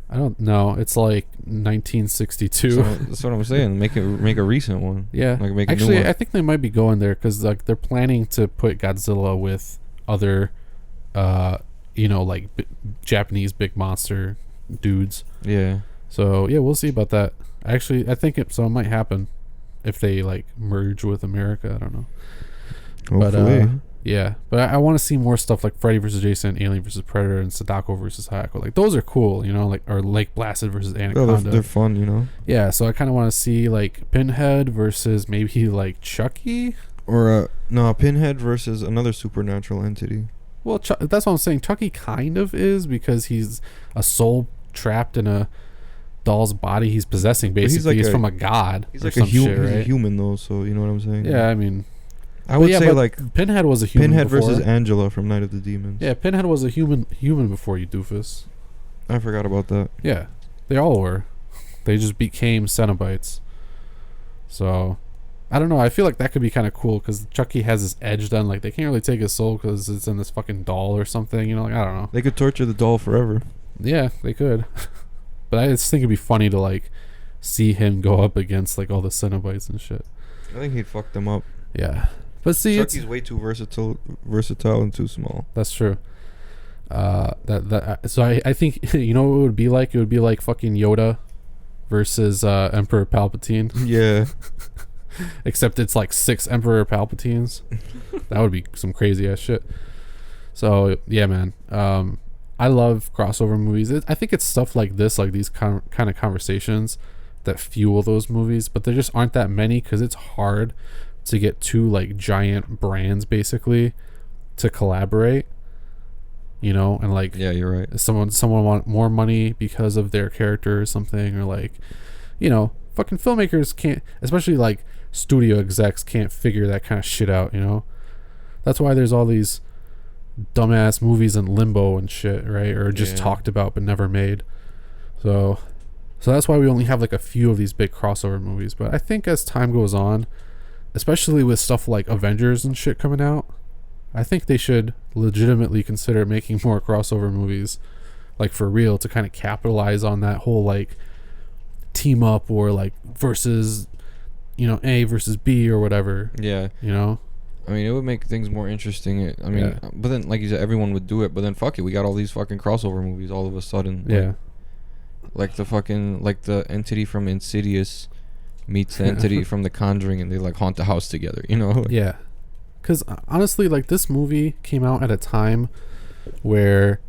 I don't know. It's like 1962. So, that's what I'm saying. Make a recent one. Yeah. Like make a Actually, new one. I think they might be going there because like they're planning to put Godzilla with other, like Japanese big monster dudes. Yeah. So yeah, we'll see about that. Actually, I think it might happen if they like merge with America. I don't know. Hopefully. But yeah, but I want to see more stuff like Freddy versus Jason, Alien versus Predator, and Sadako versus Hayako. Like those are cool, like or Lake Placid versus Anaconda. They're fun, Yeah, so I kind of want to see like Pinhead versus maybe like Chucky. Or no, Pinhead versus another supernatural entity. Well, that's what I'm saying. Chucky kind of is because he's a soul trapped in a doll's body he's possessing. Basically, he's from a god. He's or like some a human. shit, right? He's a human though, so you know what I'm saying. Yeah, I mean, I would say but like Pinhead was a human. Pinhead before. versus Angela from Night of the Demons. Yeah, Pinhead was a human before, you doofus. I forgot about that. Yeah, they all were. They just became Cenobites. So, I don't know. I feel like that could be kind of cool because Chucky has his edge done. Like, they can't really take his soul because it's in this fucking doll or something. Like, I don't know. They could torture the doll forever. Yeah, they could. But I just think it'd be funny to, like, see him go up against, like, all the Cenobites and shit. I think he'd fuck them up. Yeah. But see, Chucky's way too versatile and too small. That's true. So I think you know what it would be like? It would be like fucking Yoda versus Emperor Palpatine. Yeah. Except it's like 6 Emperor Palpatines. That would be some crazy ass shit. So yeah, man. I love crossover movies. I think it's stuff like this, like these kind of conversations that fuel those movies, but there just aren't that many because it's hard to get 2 like giant brands basically to collaborate, and like, yeah, you're right. Someone want more money because of their character or something, or like, fucking filmmakers can't, especially like studio execs can't figure that kind of shit out. That's why there's all these dumbass movies in limbo and shit, right? Or just talked about but never made. So that's why we only have like a few of these big crossover movies. But I think as time goes on, especially with stuff like Avengers and shit coming out, I think they should legitimately consider making more crossover movies, like for real, to kind of capitalize on that whole like team up or like versus, A versus B or whatever. Yeah. I mean, it would make things more interesting. But then, like you said, everyone would do it. But then, fuck it, we got all these fucking crossover movies all of a sudden. Yeah. Like the entity from Insidious meets the entity from The Conjuring, and they like haunt the house together. Yeah. Because honestly, like this movie came out at a time where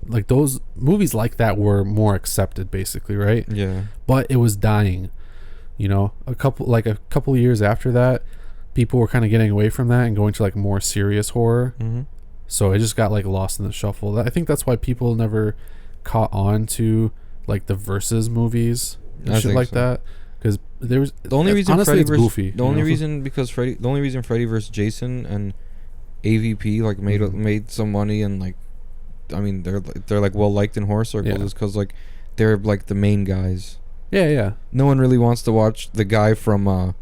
like those movies like that were more accepted, basically, right? Yeah. But it was dying. A couple years after that, people were kind of getting away from that and going to like more serious horror. Mm-hmm. So it just got like lost in the shuffle. I think that's why people never caught on to like the versus movies and shit like that. Because there was the only reason honestly Freddy it's versus, goofy. The only reason Freddy versus Jason and AVP like made some money, and like, I mean they're like well liked in horror circles is because like they're like the main guys. Yeah. No one really wants to watch the guy from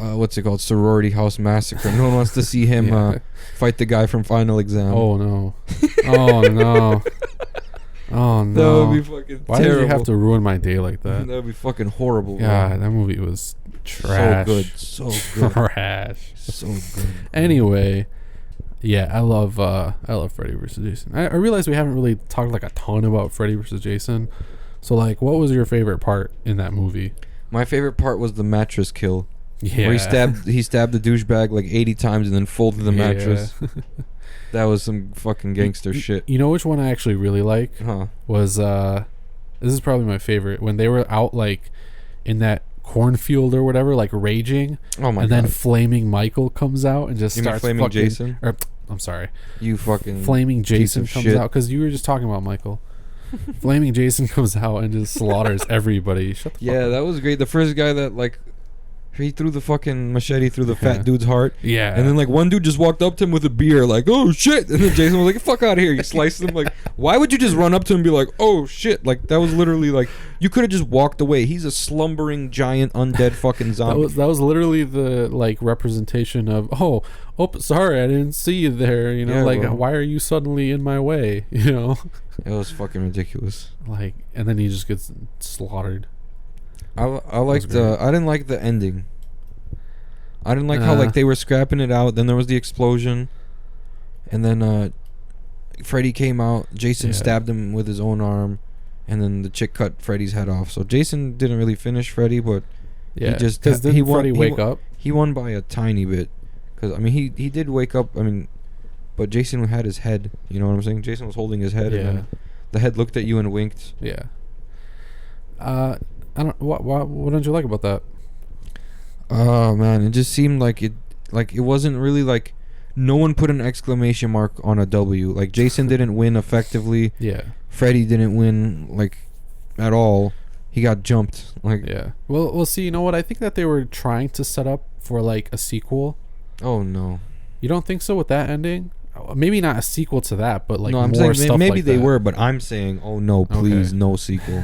what's it called, Sorority House Massacre. No one wants to see him fight the guy from Final Exam. Oh no. Oh no. Oh no. That would be fucking Why terrible. did you have to ruin my day like that? That would be fucking horrible. Yeah, that movie was trash. So good. Trash. So good. Anyway, yeah, I love Freddy vs. Jason. I realize we haven't really talked like a ton about Freddy vs. Jason. So like, what was your favorite part in that movie? My favorite part was the mattress kill. Yeah. Where he stabbed the douchebag like 80 times and then folded the mattress. That was some fucking gangster shit. You know which one I actually really like? Was this is probably my favorite, when they were out like in that cornfield or whatever, like raging. Oh my god. And then Flaming Michael comes out and just starts Flaming fucking Jason? Or, I'm sorry. You fucking Flaming Jason piece of comes shit. out because you were just talking about Michael. Flaming Jason comes out and just slaughters everybody. Shut the fuck up. That was great. The first guy that like He threw the fucking machete through the fat dude's heart. Yeah. And then like one dude just walked up to him with a beer, like, oh shit. And then Jason was like, fuck out of here. He sliced him. Like, why would you just run up to him and be like, oh shit? Like, that was literally like, you could have just walked away. He's a slumbering giant undead fucking zombie. that was literally the like representation of sorry, I didn't see you there. You know, Yeah, like bro. why are you suddenly in my way? You know, It was fucking ridiculous. like, and then he just gets slaughtered. I liked great. I didn't like the ending. I didn't like how like they were scrapping it out. Then there was the explosion, and then Freddy came out. Jason stabbed him with his own arm, and then the chick cut Freddy's head off. So Jason didn't really finish Freddy, but Yeah, he just because he won. Freddy wake up. He won by a tiny bit, because I mean he did wake up. I mean, but Jason had his head. You know what I'm saying? Jason was holding his head, and then the head looked at you and winked. Yeah. I don't. What did you like about that? Oh man, it just seemed like it wasn't really like no one put an exclamation mark on a W. Like Jason didn't win effectively. Yeah. Freddy didn't win like at all. He got jumped. Like Yeah. Well, we'll see. You know what? I think that they were trying to set up for like a sequel. oh no. You don't think so with that ending? Maybe not a sequel to that, but like no, I'm more saying stuff maybe like they that. were, but I'm saying oh no, please Okay. no sequel.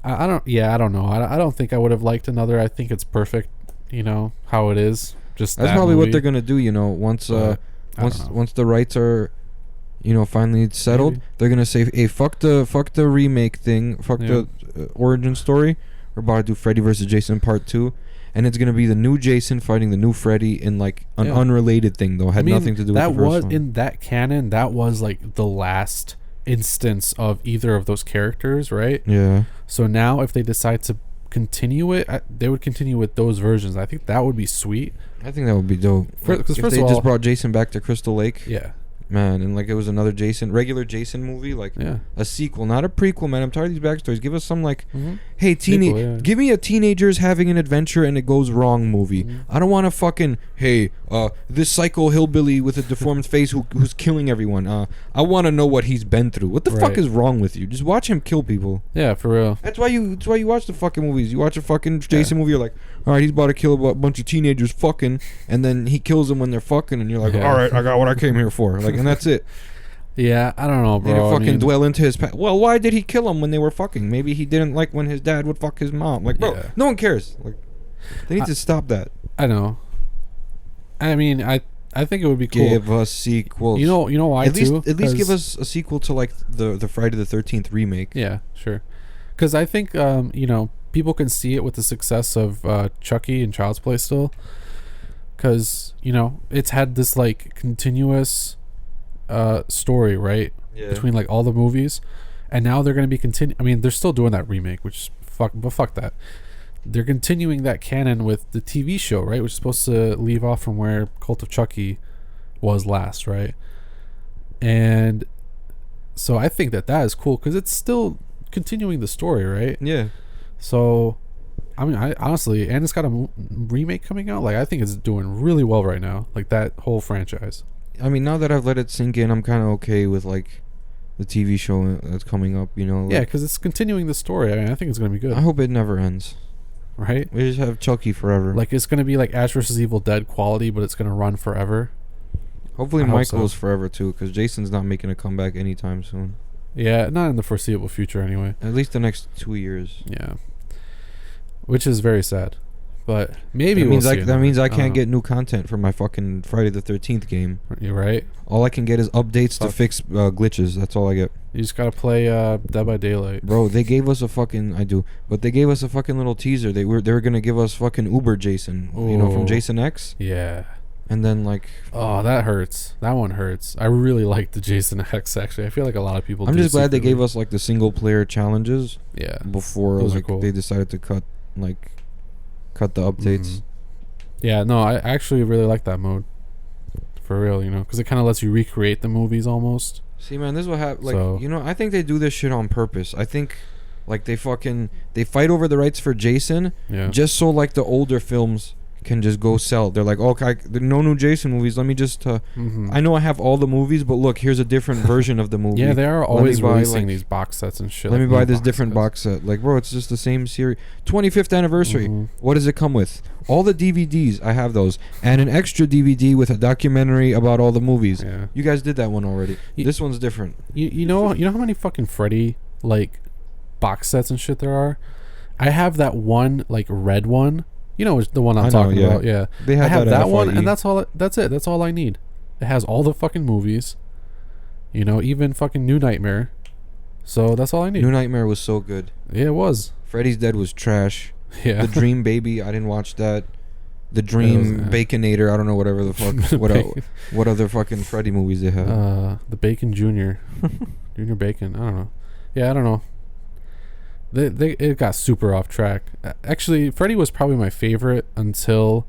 I don't. Yeah, I don't know. I don't think I would have liked another. I think it's perfect. You know how it is. Just That's that probably movie. what they're gonna do. You know, once But I don't know. once the rights are, you know, finally settled, Maybe. they're gonna say, hey, fuck the remake thing, fuck the origin story. We're about to do Freddy versus Jason Part 2, and it's gonna be the new Jason fighting the new Freddy in like an unrelated thing though. Had nothing to do with that the first was one. in that canon. That was like the last instance of either of those characters, right? Yeah. So now, if they decide to continue it, they would continue with those versions. I think that would be sweet. I think that would be dope. Because if first they of just all, brought Jason back to Crystal Lake, yeah, man, and like it was another regular Jason movie, like yeah, a sequel, not a prequel, man. I'm tired of these backstories. Give us some like, mm-hmm. hey, Sequel, yeah. give me a teenagers having an adventure and it goes wrong movie. Mhm. I don't want a fucking this psycho hillbilly with a deformed face who's killing everyone. I want to know what he's been through. What the fuck Right. is wrong with you? Just watch him kill people. Yeah, for real. That's why you watch the fucking movies. You watch a fucking Jason movie, you're like, all right, he's about to kill a bunch of teenagers fucking, and then he kills them when they're fucking, and you're like, Yeah. all right, I got what I came here for. Like, and that's it. Yeah, I don't know, They didn't bro. fucking dwell into his past. Well, why did he kill him when they were fucking? Maybe he didn't like when his dad would fuck his mom. Like, bro, Yeah. no one cares. Like, they need to stop that. I know. I mean, I think it would be cool. Give us sequels. You know why at least too? at least give 'Cause- us a sequel to like the Friday the 13th remake. Yeah, sure. Because I think you know, people can see it with the success of Chucky and Child's Play still. Because you know, it's had this like continuous story, right? Yeah. Between like all the movies, and now they're going to be I mean, they're still doing that remake, which but fuck that. They're continuing that canon with the TV show, right? Which is supposed to leave off from where Cult of Chucky was last, right? And so I think that is cool because it's still continuing the story, right? Yeah. So, I mean, I honestly, and it's got a remake coming out. Like, I think it's doing really well right now. Like that whole franchise. I mean, now that I've let it sink in, I'm kind of okay with like the TV show that's coming up. You know. Like, Yeah, because it's continuing the story. I mean, I think it's gonna be good, I hope it never ends. right? We just have Chucky forever. Like it's gonna be like Ash vs Evil Dead quality, but it's gonna run forever. Hopefully I hope Michael's so. forever too, because Jason's not making a comeback anytime soon. Yeah, not in the foreseeable future anyway. At least the next 2 years. Yeah, which is very sad. But maybe That we'll means see that means I don't can't know. get new content for my fucking Friday the 13th game. You're right. All I can get is updates to Fuck. fix glitches. That's all I get. You just gotta play Dead by Daylight. Bro, they gave us a fucking but they gave us a fucking little teaser. They were gonna give us fucking Uber Jason, you know, from Ooh. Jason X, Yeah. and then like Oh, that hurts. That one hurts. I really like the Jason X. Actually, I feel like a lot of people. I'm do just glad they gave secretly. us like the single player challenges Yeah. before Those are like cool. they decided to cut the updates. Mhm. Yeah. No, I actually really like that mode. For real, you know, because it kind of lets you recreate the movies almost. See, man, this is what happened. Like, So- you know, I think they do this shit on purpose. I think, like, they fight over the rights for Jason, Yeah. just so like the older films can just go sell. They're like, okay, there are no new Jason movies. Let me just. I know I have all the movies, but look, here's a different version of the movie. Yeah, they are always buy, releasing like, these box sets and shit. Let me like buy new this different sets. box set. Like, bro, it's just the same series. 25th anniversary. What does it come with? All the DVDs. I have those, and an extra DVD with a documentary about all the movies. Yeah. You guys did that one already. This one's different. You know how many fucking Freddy like box sets and shit there are? I have that one like red one. You know the one I'm talking about. Yeah. They had I have that one, FYE. and that's all. That's it. That's all I need. It has all the fucking movies. You know, even fucking New Nightmare. So that's all I need. New Nightmare was so good. Yeah, it was. Freddy's Dead was trash. Yeah. The Dream Baby, I didn't watch that. The Dream Baconator, I don't know whatever the fuck. What other fucking Freddy movies they had? The Bacon Junior, Junior Bacon. I don't know. Yeah, I don't know. It got super off track. Actually, Freddy was probably my favorite until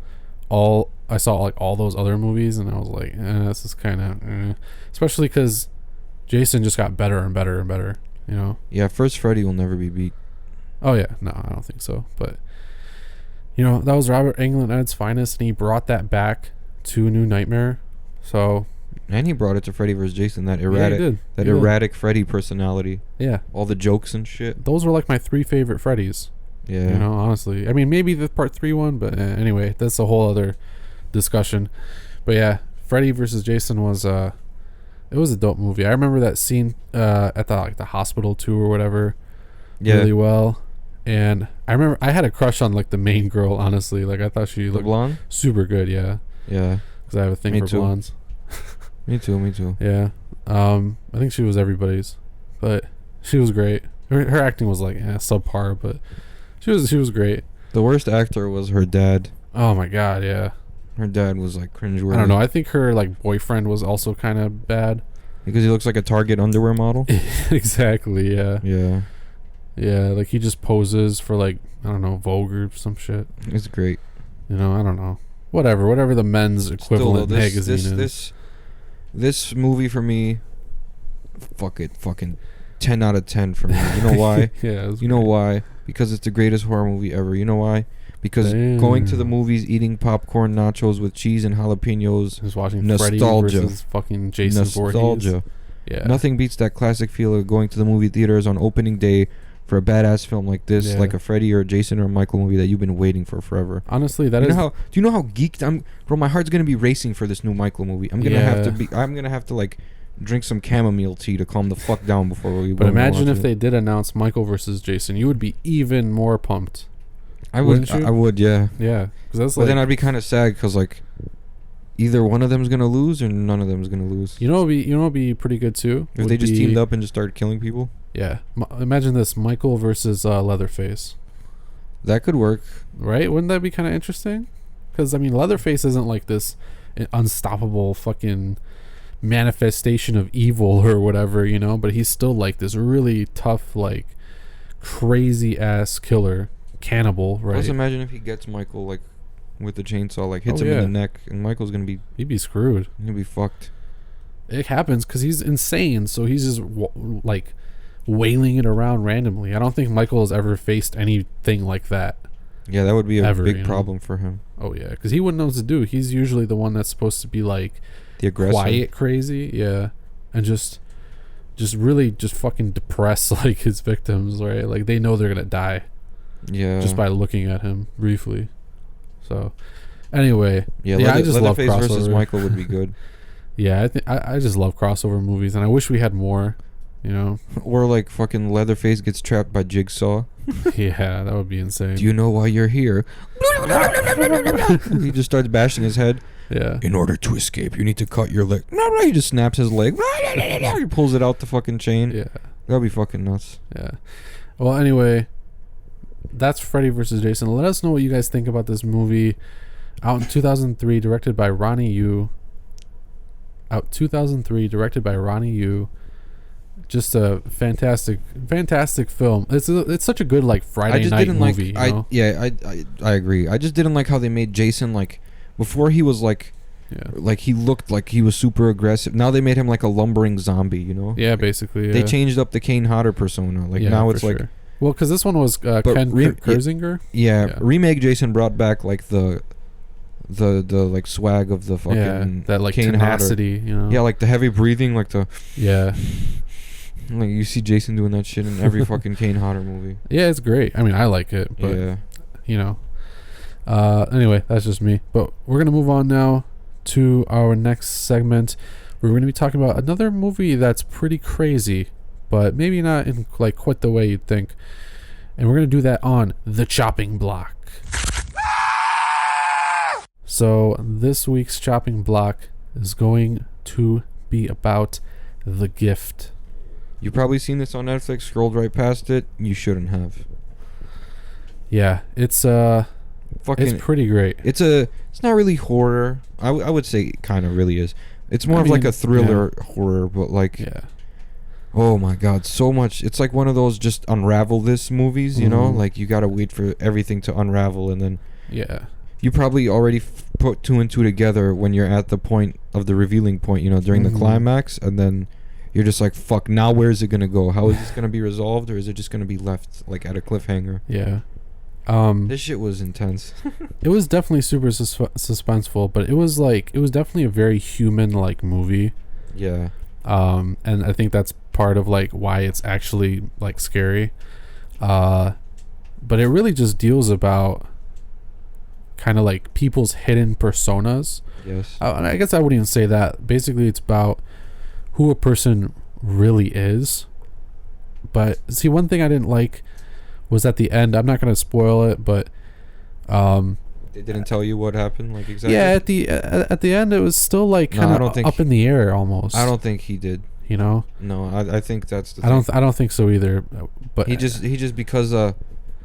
I saw like all those other movies, and I was like, this is kind of, especially because Jason just got better and better and better. You know. Yeah, first Freddy will never be beat. Oh yeah, no, I don't think so. But you know, that was Robert Englund at its finest, and he brought that back to New Nightmare. So. And he brought it to Freddy vs. Jason. That erratic Freddy personality. Yeah. All the jokes and shit. Those were like my 3 favorite Freddys. Yeah. You know, honestly. I mean, maybe the part 3 one, but anyway, that's a whole other discussion. But yeah, Freddy vs. Jason was it was a dope movie. I remember that scene at the hospital too or whatever. Yeah. Really well. And I remember I had a crush on like the main girl, honestly. Like I thought she looked blonde? Super good, yeah. Yeah. Cuz I have a thing for blondes. Me too. Yeah. I think she was everybody's, but she was great. Her acting was like subpar, but she was great. The worst actor was her dad. Oh my god, yeah. Her dad was like cringeworthy. I don't know. I think her like boyfriend was also kind of bad because he looks like a Target underwear model. Exactly. Yeah. Yeah. Yeah. Like he just poses for like I don't know Vogue or some shit. It's great. You know I don't know. Whatever the men's equivalent magazine is. This movie for me, fucking 10 out of 10 for me. You know why? Yeah. You know why? Because it's the greatest horror movie ever. You know why? Because going to the movies, eating popcorn, nachos with cheese and jalapenos, just watching nostalgia. Freddy versus fucking Jason nostalgia. Voorhees. Yeah. Nothing beats that classic feel of going to the movie theaters on opening day for a badass film like this, like a Freddy or a Jason or a Michael movie that you've been waiting for forever. Honestly, do you know how geeked I'm, bro? My heart's gonna be racing for this new Michael movie. I'm gonna have to like drink some chamomile tea to calm the fuck down before we. But imagine if they did announce Michael versus Jason, you would be even more pumped. I would. I would. Yeah. Yeah. Because but then I'd be kind of sad because like either one of them's gonna lose or none of them's gonna lose. You know, it'd be pretty good too. If they just teamed up and just started killing people. Yeah. Imagine this: Michael versus Leatherface. That could work, right? Wouldn't that be kind of interesting? Because I mean, Leatherface isn't like this unstoppable fucking manifestation of evil or whatever, you know. But he's still like this really tough, like crazy ass killer, cannibal, right? Let's imagine if he gets Michael like with the chainsaw, like hits him in the neck, and Michael's gonna be. He'd be screwed. He'd be fucked. It happens because he's insane, so he's just like wailing it around randomly. I don't think Michael has ever faced anything like that. Yeah, that would be a big problem for him. Oh yeah, because he wouldn't know what to do. He's usually the one that's supposed to be like the aggressor, quiet, crazy, yeah, and just really just fucking depress like his victims, right? Like they know they're gonna die, just by looking at him briefly. So anyway, I just love Leatherface versus Michael would be good. Yeah, I just love crossover movies, and I wish we had more. You know, or like fucking Leatherface gets trapped by Jigsaw. Yeah, that would be insane. Do you know why you're here? He just starts bashing his head. Yeah. In order to escape, you need to cut your leg. No, he just snaps his leg. He pulls it out the fucking chain. Yeah, that'd be fucking nuts. Yeah. Well, anyway, that's Freddy vs. Jason. Let us know what you guys think about this movie. Out in 2003, directed by Ronnie Yu. Just a fantastic film. It's such a good like Friday night movie. I agree. I just didn't like how they made Jason like before he was like like he looked like he was super aggressive. Now they made him like a lumbering zombie. You know? Yeah, basically. They changed up the Kane Hodder persona. Like now it's like well, because this one was Ken Kersinger. Yeah, remake Jason brought back like the the like swag of the fucking that like Kane tenacity, Hodder. you know. Yeah, like the heavy breathing, like the Yeah. like you see Jason doing that shit in every fucking Kane Hodder movie. Yeah, it's great. I mean, I like it, but Yeah. you know. Anyway, that's just me. But we're gonna move on now to our next segment. We're gonna be talking about another movie that's pretty crazy, but maybe not in like quite the way you'd think. And we're gonna do that on The Chopping Block. So this week's chopping block is going to be about The Gift. You probably seen this on Netflix, scrolled right past it. You shouldn't have. Yeah, it's pretty great. It's not really horror. I would say it kind of really is. It's more of like mean, a thriller horror, but like, Yeah. oh my god, so much. It's like one of those just unravel this movies, you know? Mhm. Like you gotta wait for everything to unravel, and then Yeah. you probably already put two and two together when you're at the point of the revealing point, you know, during Mhm. the climax, and then you're just like, fuck, now where's it gonna go? How is this gonna be resolved, or is it just gonna be left like at a cliffhanger? Yeah. This shit was intense. It was definitely super suspenseful, but it was definitely a very human like movie. Yeah. And I think that's part of like why it's actually like scary. But it really just deals about kind of like people's hidden personas. Yes. And I guess I wouldn't even say that. Basically, it's about who a person really is. But see, one thing I didn't like was at the end. I'm not going to spoil it, but They didn't tell you what happened, like exactly. yeah, at the end, it was still like No, kind I don't of think up in the air almost. I don't think he did. You know. No, I think that's the. I don't think so either. But He just because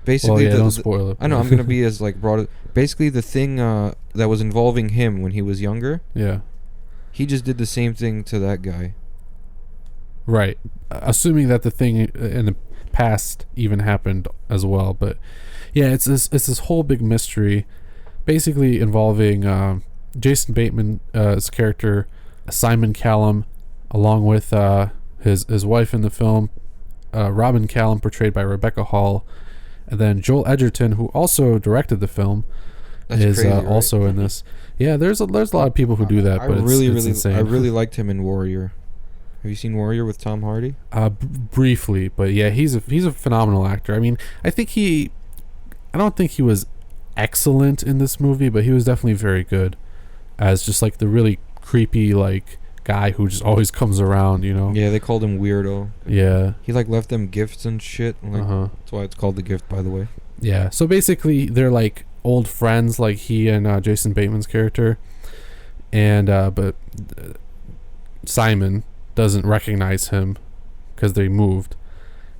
basically well, yeah, don't spoil it. I know I'm gonna be as like broad. Basically, the thing that was involving him when he was younger, Yeah. he just did the same thing to that guy. Right. Assuming that the thing in the past even happened as well, but yeah, it's this whole big mystery, basically involving Jason Bateman's character Simon Callum, along with his wife in the film, Robin Callum, portrayed by Rebecca Hall, and then Joel Edgerton, who also directed the film, That's is crazy, right? also in this. Yeah, there's a lot of people who do that, but it's insane. I really liked him in Warrior. Have you seen Warrior with Tom Hardy? Briefly, but yeah, he's a phenomenal actor. I mean, I don't think he was excellent in this movie, but he was definitely very good as just like the really creepy like guy who just always comes around, you know. Yeah, they called him Weirdo. Yeah. He like left them gifts and shit. Like, that's why it's called The Gift, by the way. Yeah. So basically, they're like old friends, like he and Jason Bateman's character, and but Simon doesn't recognize him because they moved,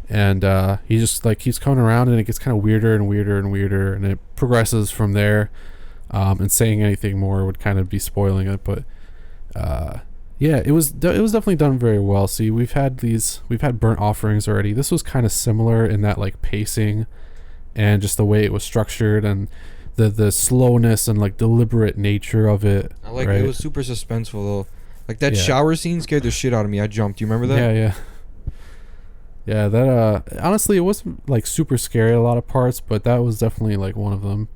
and he just like keeps coming around, and it gets kind of weirder and weirder and weirder, and it progresses from there. And saying anything more would kind of be spoiling it, but yeah, it was definitely done very well. See, we've had Burnt Offerings already. This was kind of similar in that like pacing and just the way it was structured and the slowness and like deliberate nature of it. I like right? it was super suspenseful though. Like that Yeah. shower scene scared the shit out of me. I jumped. Do you remember that? Yeah, that honestly, it wasn't like super scary at a lot of parts, but that was definitely like one of them.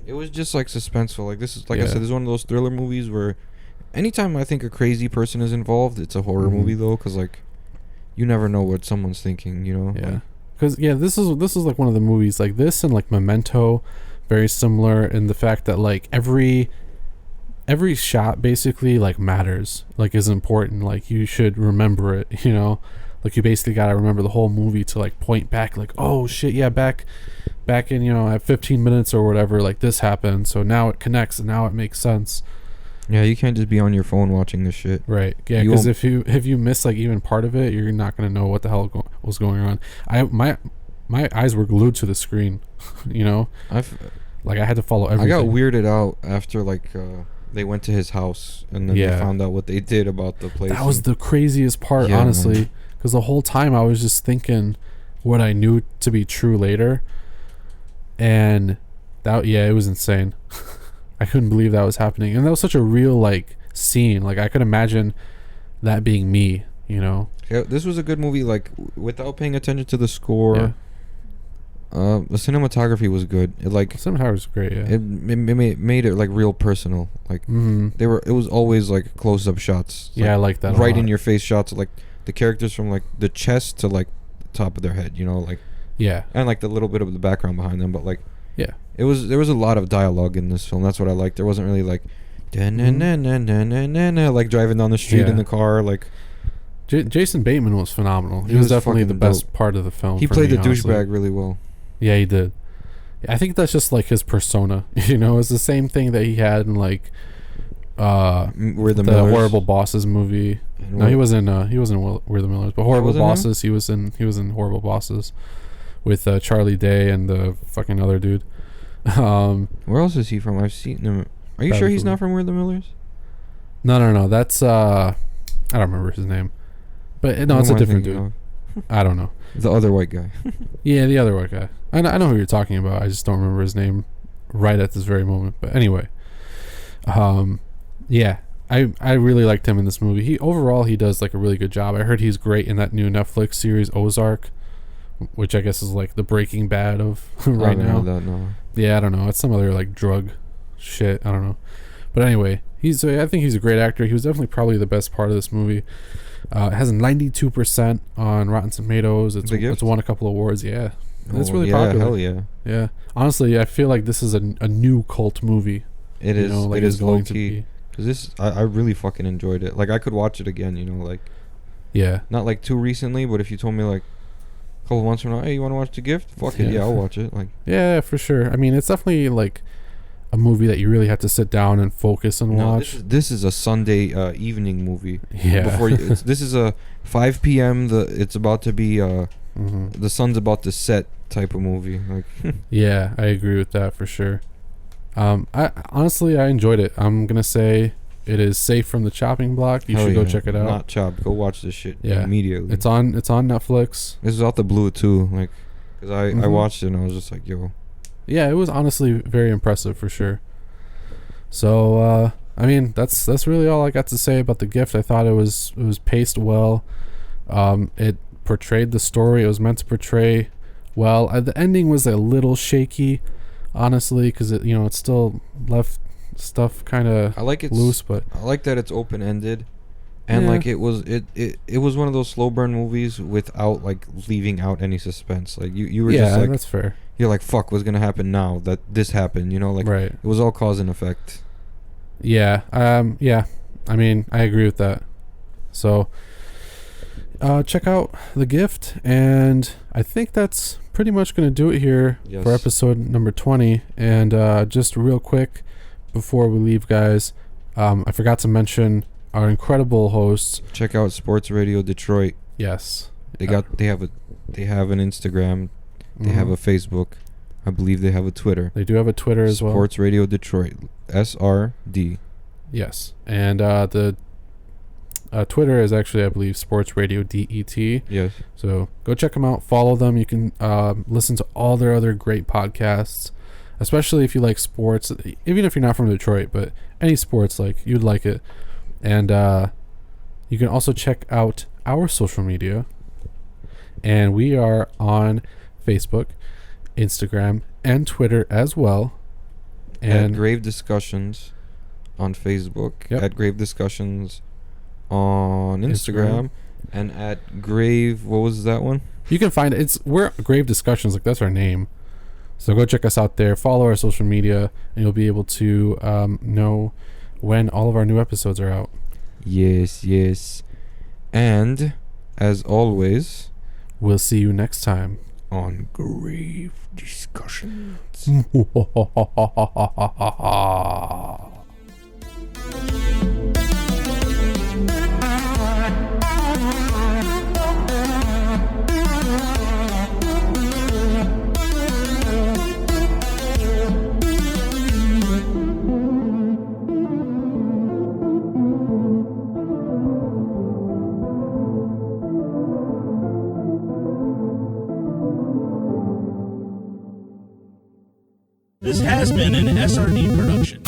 It was just like suspenseful. Like this is like I Yeah. said, this is one of those thriller movies where anytime I think a crazy person is involved, it's a horror Mhm. movie though, because like you never know what someone's thinking. You know? Yeah, Like, because this is like one of the movies like this and like Memento, very similar in the fact that like every shot basically like matters, like is important, like you should remember it, you know, like you basically got to remember the whole movie to like point back like, oh shit, yeah, back in, you know, at 15 minutes or whatever, like this happened, so now it connects and now it makes sense. yeah, you can't just be on your phone watching this shit. Right. Yeah, You because won't- if you miss like even part of it, you're not gonna know what the hell was going on. My eyes were glued to the screen, you know, like I had to follow everything. I got weirded out after like they went to his house and then they Yeah. found out what they did about the place. That was the craziest part, Yeah, honestly, man. because the whole time I was just thinking what I knew to be true later, and it was insane. I couldn't believe that was happening, and that was such a real like scene. Like I could imagine that being me, you know. Yeah, this was a good movie. Like without paying attention to the score, The cinematography was good. It like Cinematography was great. Yeah. it made it like real personal. Like it was always like close up shots. Yeah, I like that. Right in your face shots. Like the characters from like the chest to like the top of their head. You know, like Yeah. and like the little bit of the background behind them. But like Yeah. there was a lot of dialogue in this film. That's what I liked. There wasn't really like like driving down the street in the car. Like Jason Bateman was phenomenal. He was definitely the best part of the film. He played the douchebag really well. Yeah, he did. I think that's just like his persona. You know, it's the same thing that he had in like We're the Millers. Horrible Bosses movie. No, he was in We're the Millers, but Horrible Bosses. He was in Horrible Bosses with Charlie Day and the fucking other dude. Where else is he from? I've seen him. Are you sure he's not from We're the Millers? No. That's I don't remember his name, but no, it's a different dude. I don't know. The other white guy. Yeah, the other white guy. I know who you're talking about. I just don't remember his name right at this very moment. But anyway, yeah, I really liked him in this movie. He does like a really good job. I heard he's great in that new Netflix series Ozark, which I guess is like the Breaking Bad of right now. Yeah, I don't know. It's some other like drug shit. I don't know. But anyway, I think he's a great actor. He was definitely probably the best part of this movie. It has a 92% on Rotten Tomatoes. It's won a couple awards. Yeah, it's really popular. Hell yeah. Yeah, honestly, I feel like this is a new cult movie. It is. Like it is low key. Because I really fucking enjoyed it. Like I could watch it again. You know, like yeah, not like too recently, but if you told me like a couple months from now, hey, you want to watch The Gift? Fuck it, yeah, I'll watch it. Like yeah, for sure. I mean, it's definitely like a movie that you really have to sit down and focus and watch. This is a Sunday evening movie. Yeah. This is a 5 p.m. It's about to be the sun's about to set type of movie. Like yeah, I agree with that for sure. I honestly enjoyed it. I'm gonna say it is safe from the chopping block. You should go check it out. Not chopped. Go watch this shit immediately. It's on Netflix. This is out the blue too. Like, cause I watched it and I was just like, yo. Yeah, it was honestly very impressive for sure. So I mean, that's really all I got to say about The Gift. I thought it was paced well. It portrayed the story it was meant to portray well. The ending was a little shaky, honestly, because it still left stuff kind of loose. But I like that it's open ended, and like it was one of those slow burn movies without like leaving out any suspense. Like you were just like, that's fair. You're like, fuck, what's gonna happen now that this happened? You know, like right. It was all cause and effect. Yeah. Yeah. I mean, I agree with that. So, check out The Gift, and I think that's pretty much going to do it here for episode number 20. And just real quick before we leave, guys, I forgot to mention our incredible hosts. Check out Sports Radio Detroit. Yes. They have an Instagram. They have a Facebook. I believe they have a Twitter. They do have a Twitter as well. Sports Radio Detroit. SRD. Yes. And the Twitter is actually, I believe, Sports Radio DET. Yes. So go check them out. Follow them. You can listen to all their other great podcasts, especially if you like sports. Even if you're not from Detroit, but any sports, like you'd like it. And you can also check out our social media. And we are on Facebook, Instagram, and Twitter as well. And at Grave Discussions on Facebook, at Grave Discussions on Instagram, and at Grave, what was that one? You can find we're Grave Discussions, like that's our name. So go check us out there, follow our social media, and you'll be able to know when all of our new episodes are out. Yes. And as always, we'll see you next time on Grave Discussions. This has been an SRD production.